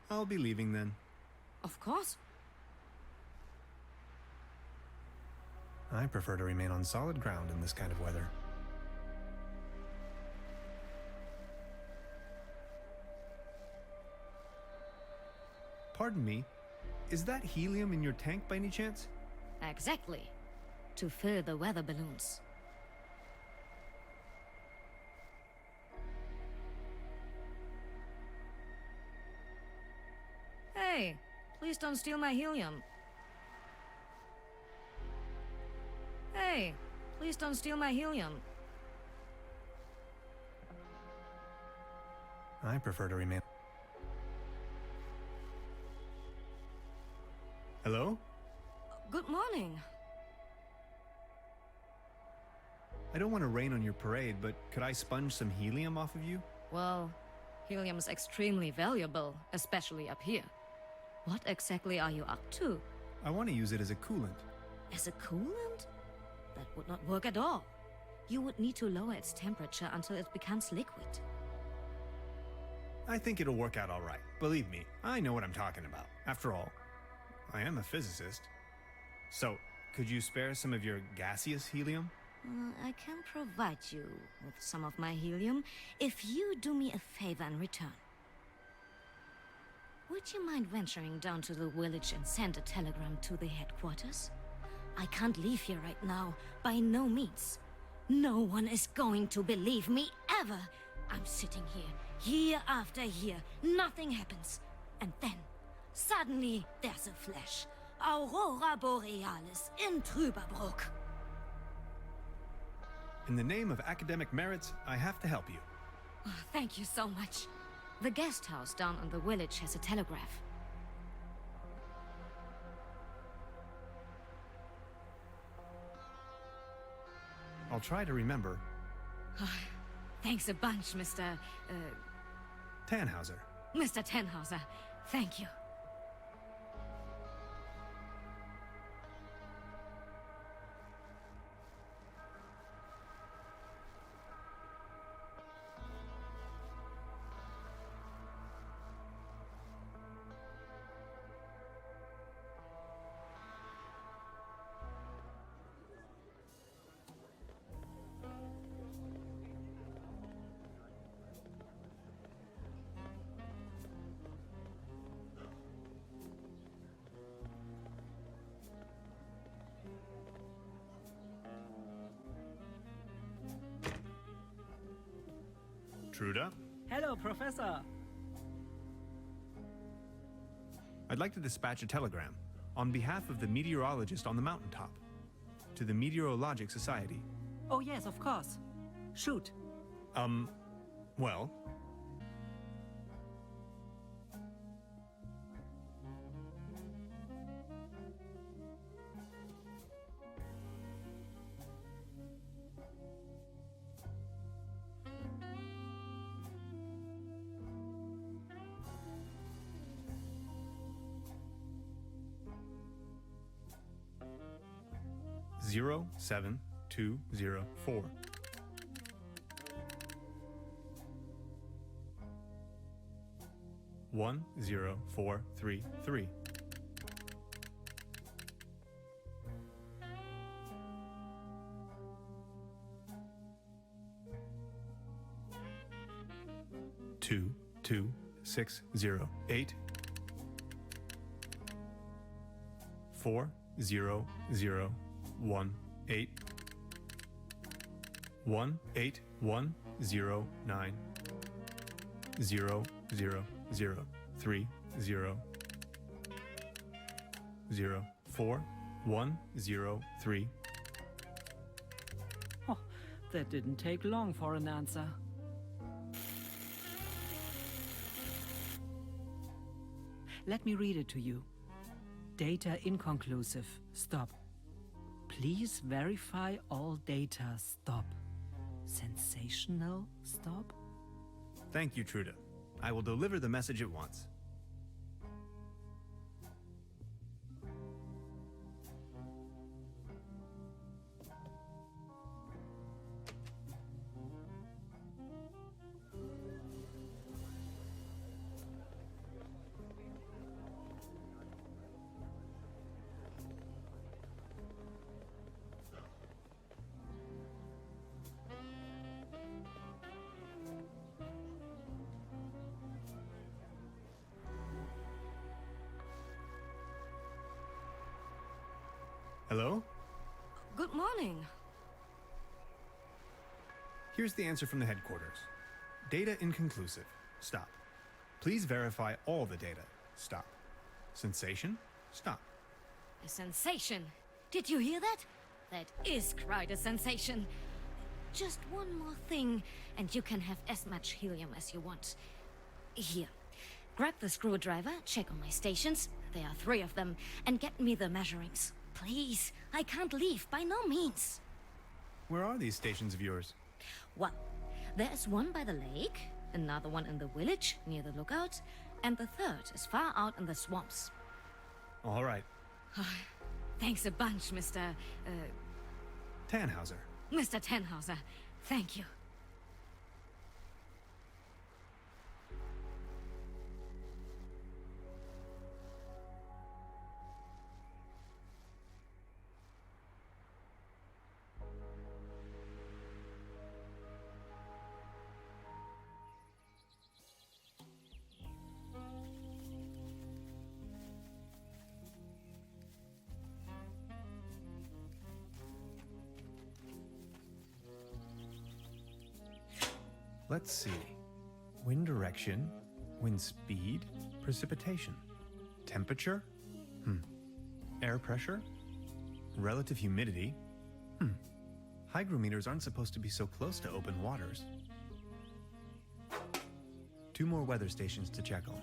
I'll be leaving then. Of course. I prefer to remain on solid ground in this kind of weather. Pardon me, is that helium in your tank by any chance? Exactly. To fill the weather balloons. Hey, please don't steal my helium. Hey, please don't steal my helium. I prefer to remain. Hello? Good morning. I don't want to rain on your parade, but could I sponge some helium off of you? Well, helium is extremely valuable, especially up here. What exactly are you up to? I want to use it as a coolant. As a coolant? That would not work at all. You would need to lower its temperature until it becomes liquid. I think it'll work out all right. Believe me, I know what I'm talking about. After all, I am a physicist. So, Could you spare some of your gaseous helium? I can provide you with some of my helium if you do me a favor in return. Would you mind venturing down to the village and send a telegram to the headquarters? I can't leave here right now, by no means. No one is going to believe me, ever. I'm sitting here, year after year, nothing happens. And then, suddenly, there's a flash. Aurora Borealis in Trüberbrook. In the name of academic merits, I have to help you. Oh, thank you so much. The guest house down in the village has a telegraph. I'll try to remember. Thanks a bunch, Mr. Tannhauser. Mr. Tannhauser. Thank you. Truda? Hello, Professor. I'd like to dispatch a telegram on behalf of the meteorologist on the mountaintop to the Meteorologic Society. Oh, yes, of course. Shoot. Well... Zero 7204. One 0433. Two 608. 4001 18 18109 000 30 4103. Oh, that didn't take long for an answer. Let me read it to you. Data inconclusive. Stop. Please verify all data. Stop. Sensational. Stop. Thank you, Truda. I will deliver the message at once. Hello? Good morning. Here's the answer from the headquarters. Data inconclusive. Stop. Please verify all the data. Stop. Sensation? Stop. A sensation. Did you hear that? That is quite a sensation. Just one more thing, and you can have as much helium as you want. Here. Grab the screwdriver, check on my stations, there are 3 of them, and get me the measurings. Please, I can't leave, by no means. Where are these stations of yours? Well, there's one by the lake, another one in the village, near the lookout, and the 3rd is far out in the swamps. All right. Thanks a bunch, Mr. Tannhauser. Mr. Tannhauser. Thank you. Let's see. Wind direction, wind speed, precipitation. Temperature? Air pressure? Relative humidity? Hygrometers aren't supposed to be so close to open waters. 2 more weather stations to check on.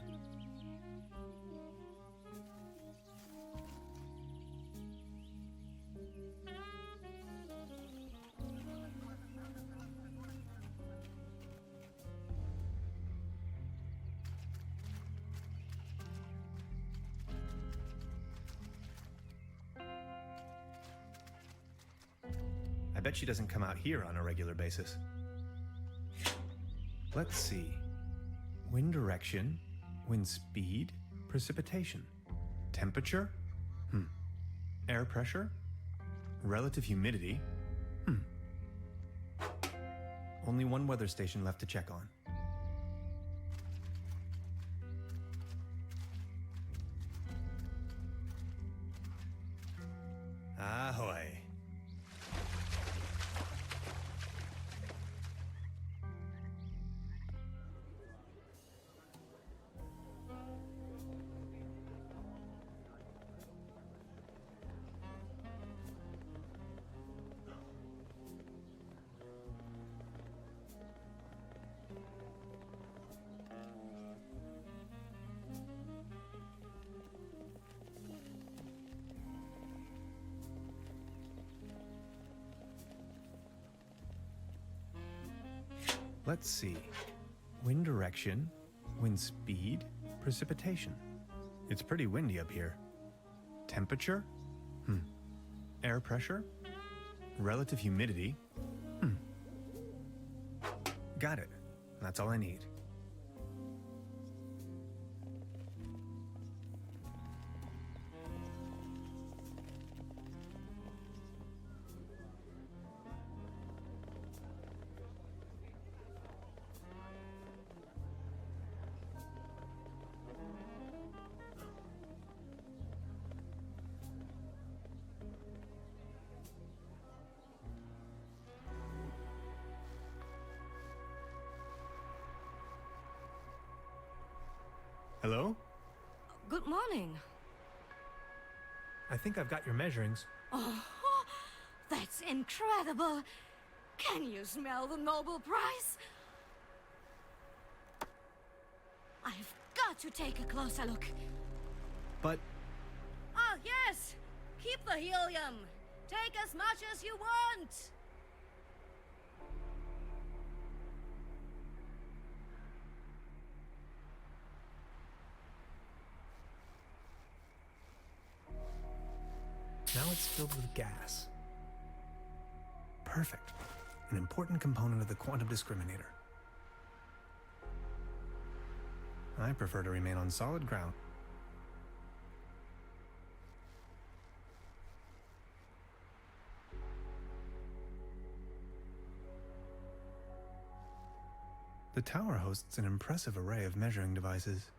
I bet she doesn't come out here on a regular basis. Let's see. Wind direction, wind speed, precipitation. Temperature? Air pressure? Relative humidity? Only 1 weather station left to check on. Ahoy. Let's see. Wind direction, wind speed, precipitation. It's pretty windy up here. Temperature? Air pressure? Relative humidity? Got it. That's all I need. Hello? Good morning. I think I've got your measurings. Oh, that's incredible. Can you smell the Nobel Prize? I've got to take a closer look. But Ah, yes! Keep the helium. Take as much as you want. now it's filled with gas. Perfect. An important component of the quantum discriminator. I prefer to remain on solid ground. The tower hosts an impressive array of measuring devices.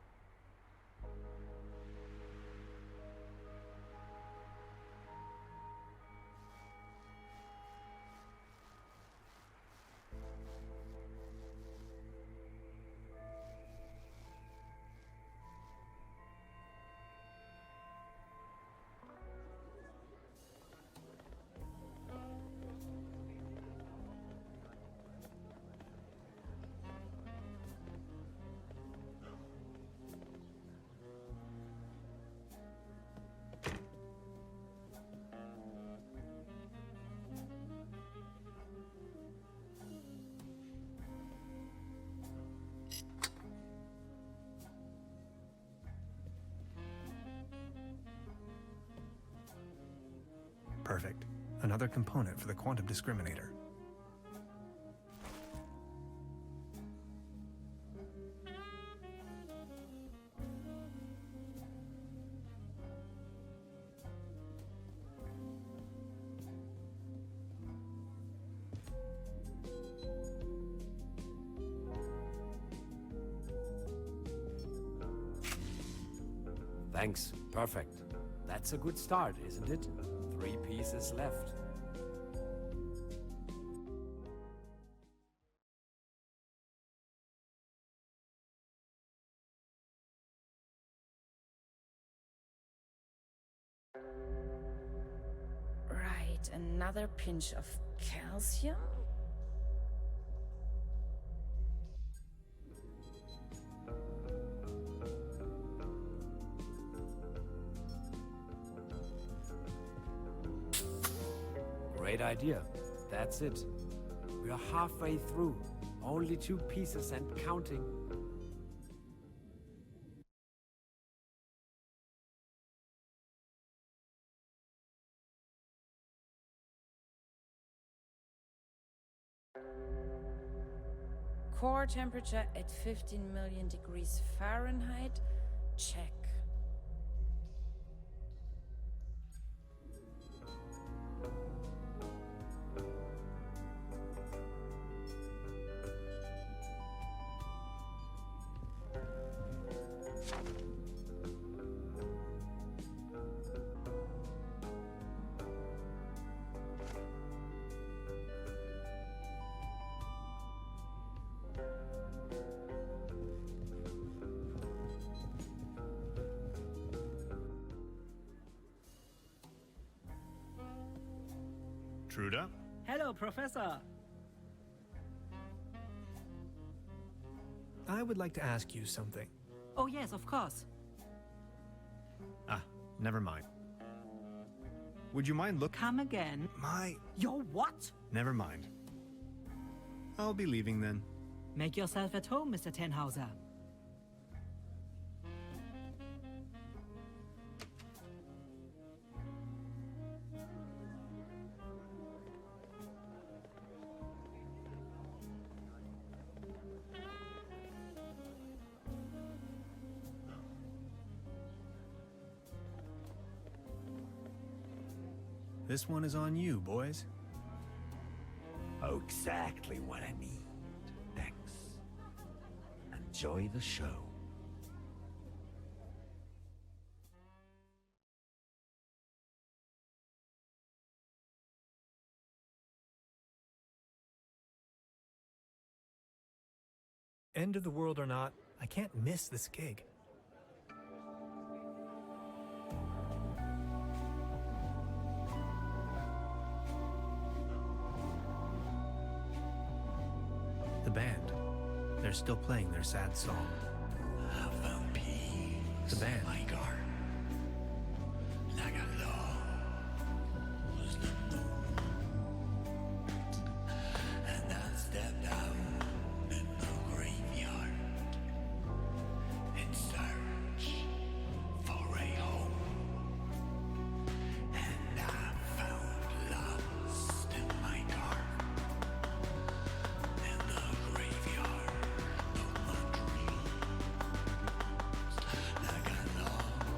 Perfect. Another component for the quantum discriminator. Thanks. Perfect. That's a good start, isn't it? 3 pieces left. Yet another pinch of calcium? Great idea. That's it. We are halfway through. Only 2 pieces and counting. Core temperature at 15 million degrees Fahrenheit? Check. Truda? Hello, Professor. I would like to ask you something. Oh, yes, of course. Ah, never mind. Would you mind Come again. Your what? Never mind. I'll be leaving then. Make yourself at home, Mr. Tannhauser. This one is on you, boys. Exactly what I need. Thanks. Enjoy the show. End of the world or not, I can't miss this gig. The band. They're still playing their sad song. I found peace. The band. My garden. Like a law was the moon. And I stepped out in the graveyard in search for a home. And I found lost in my garden. In the graveyard of my dreams. Like a long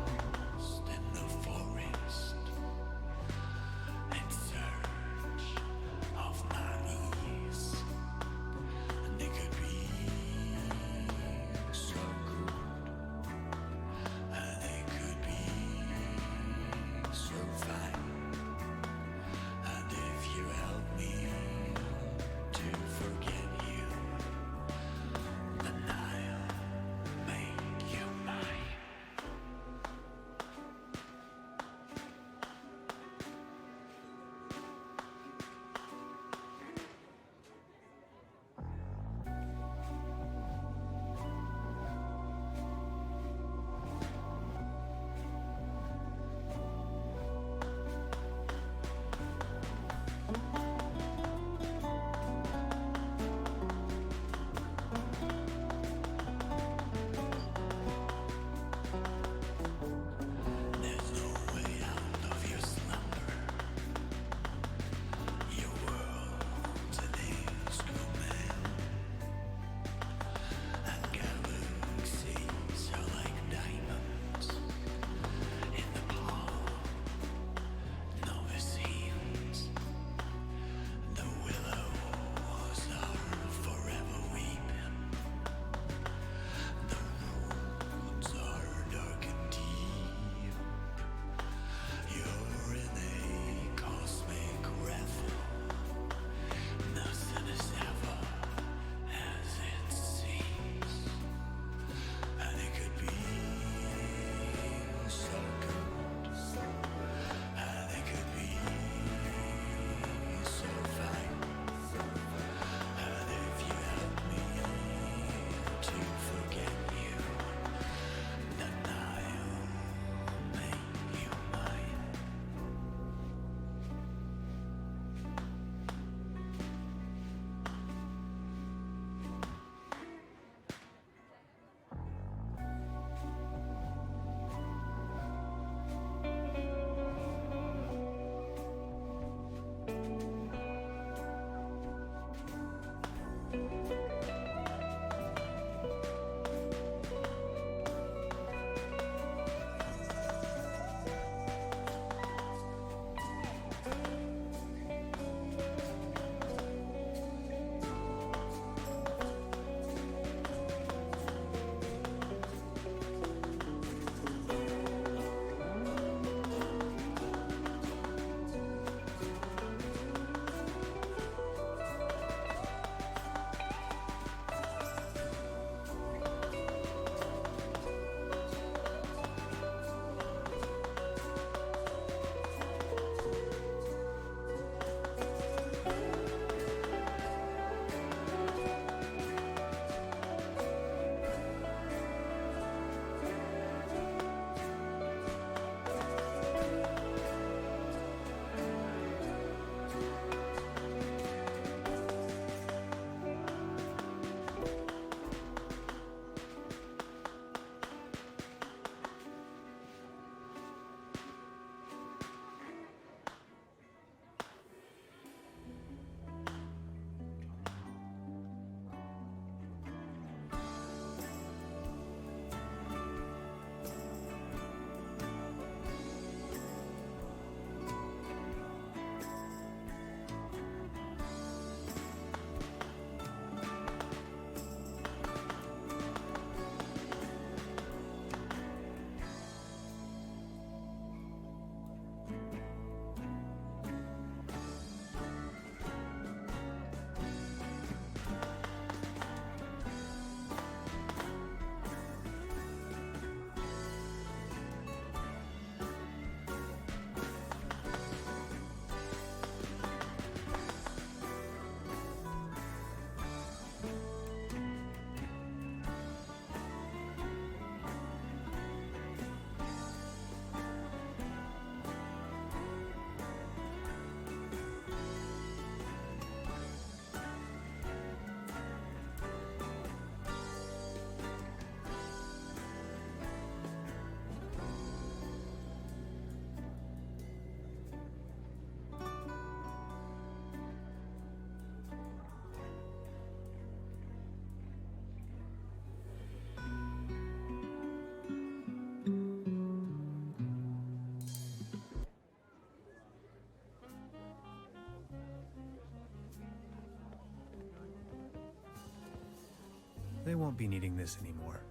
They won't be needing this anymore.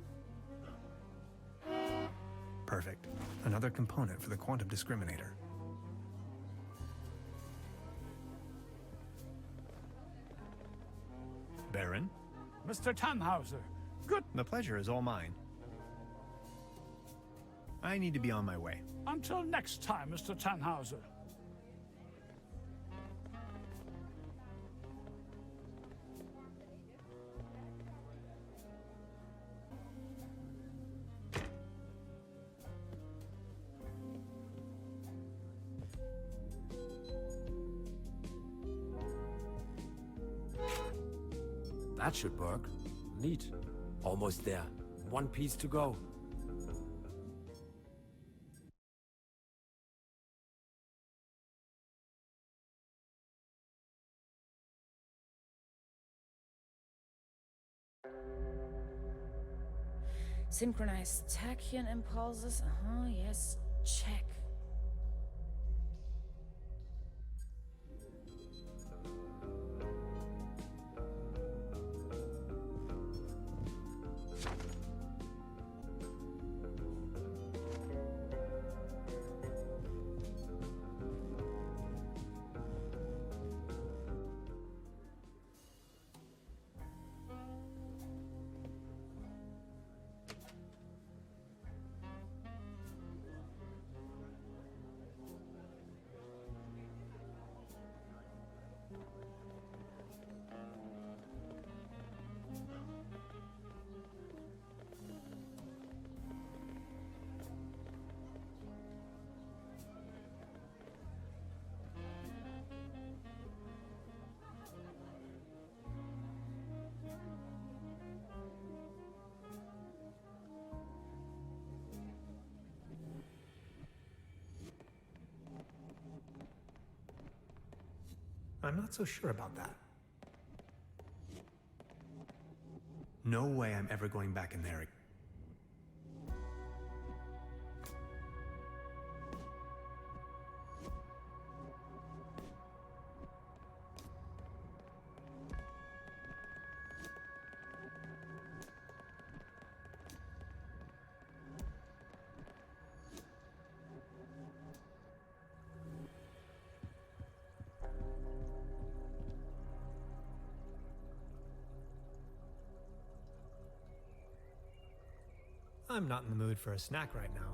Perfect. Another component for the quantum discriminator. Baron? Mr. Tannhauser, good. The pleasure is all mine. I need to be on my way. Until next time, Mr. Tannhauser. That should work. Neat. Almost there. One piece to go. Synchronized tachyon impulses. Yes. Check. I'm not so sure about that. No way I'm ever going back in there again. I'm not in the mood for a snack right now.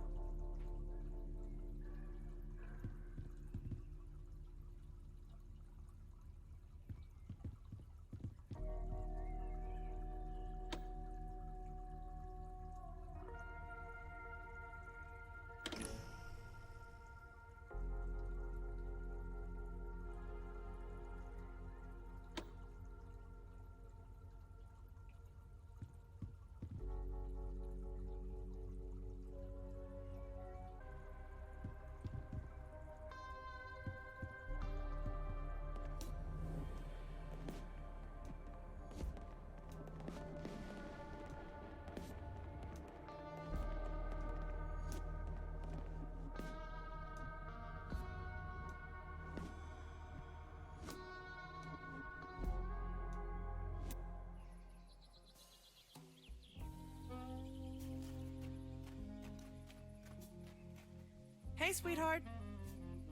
Hey, sweetheart.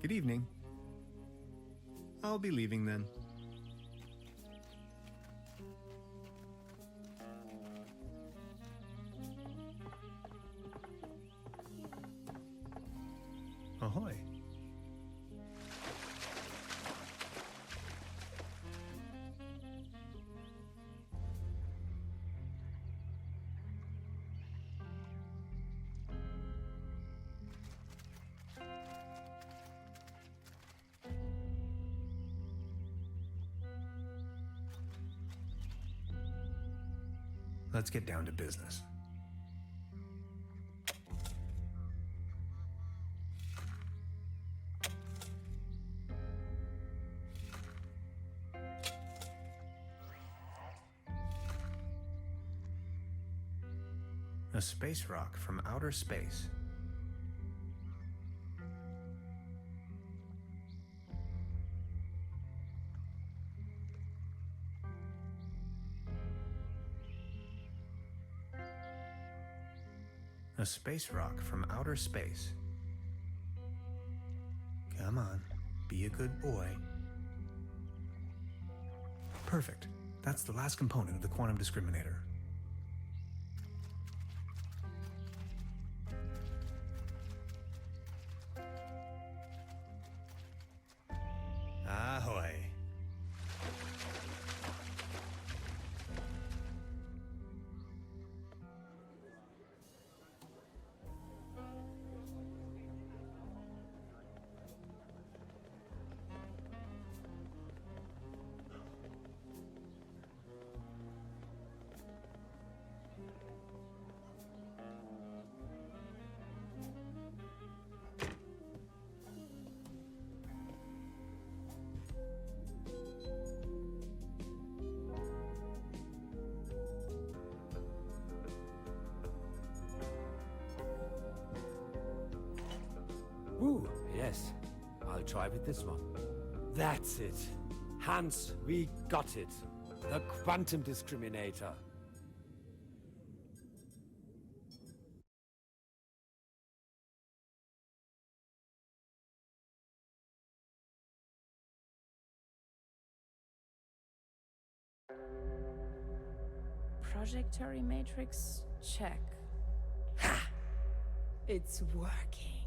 Good evening. I'll be leaving then. Ahoy. Let's get down to business. A space rock from outer space. A space rock from outer space. Come on, be a good boy. Perfect. That's the last component of the quantum discriminator. Ahoy. Ooh, yes. I'll try with this one. That's it. Hans, we got it. The quantum discriminator. Projectory matrix, check. Ha! It's working.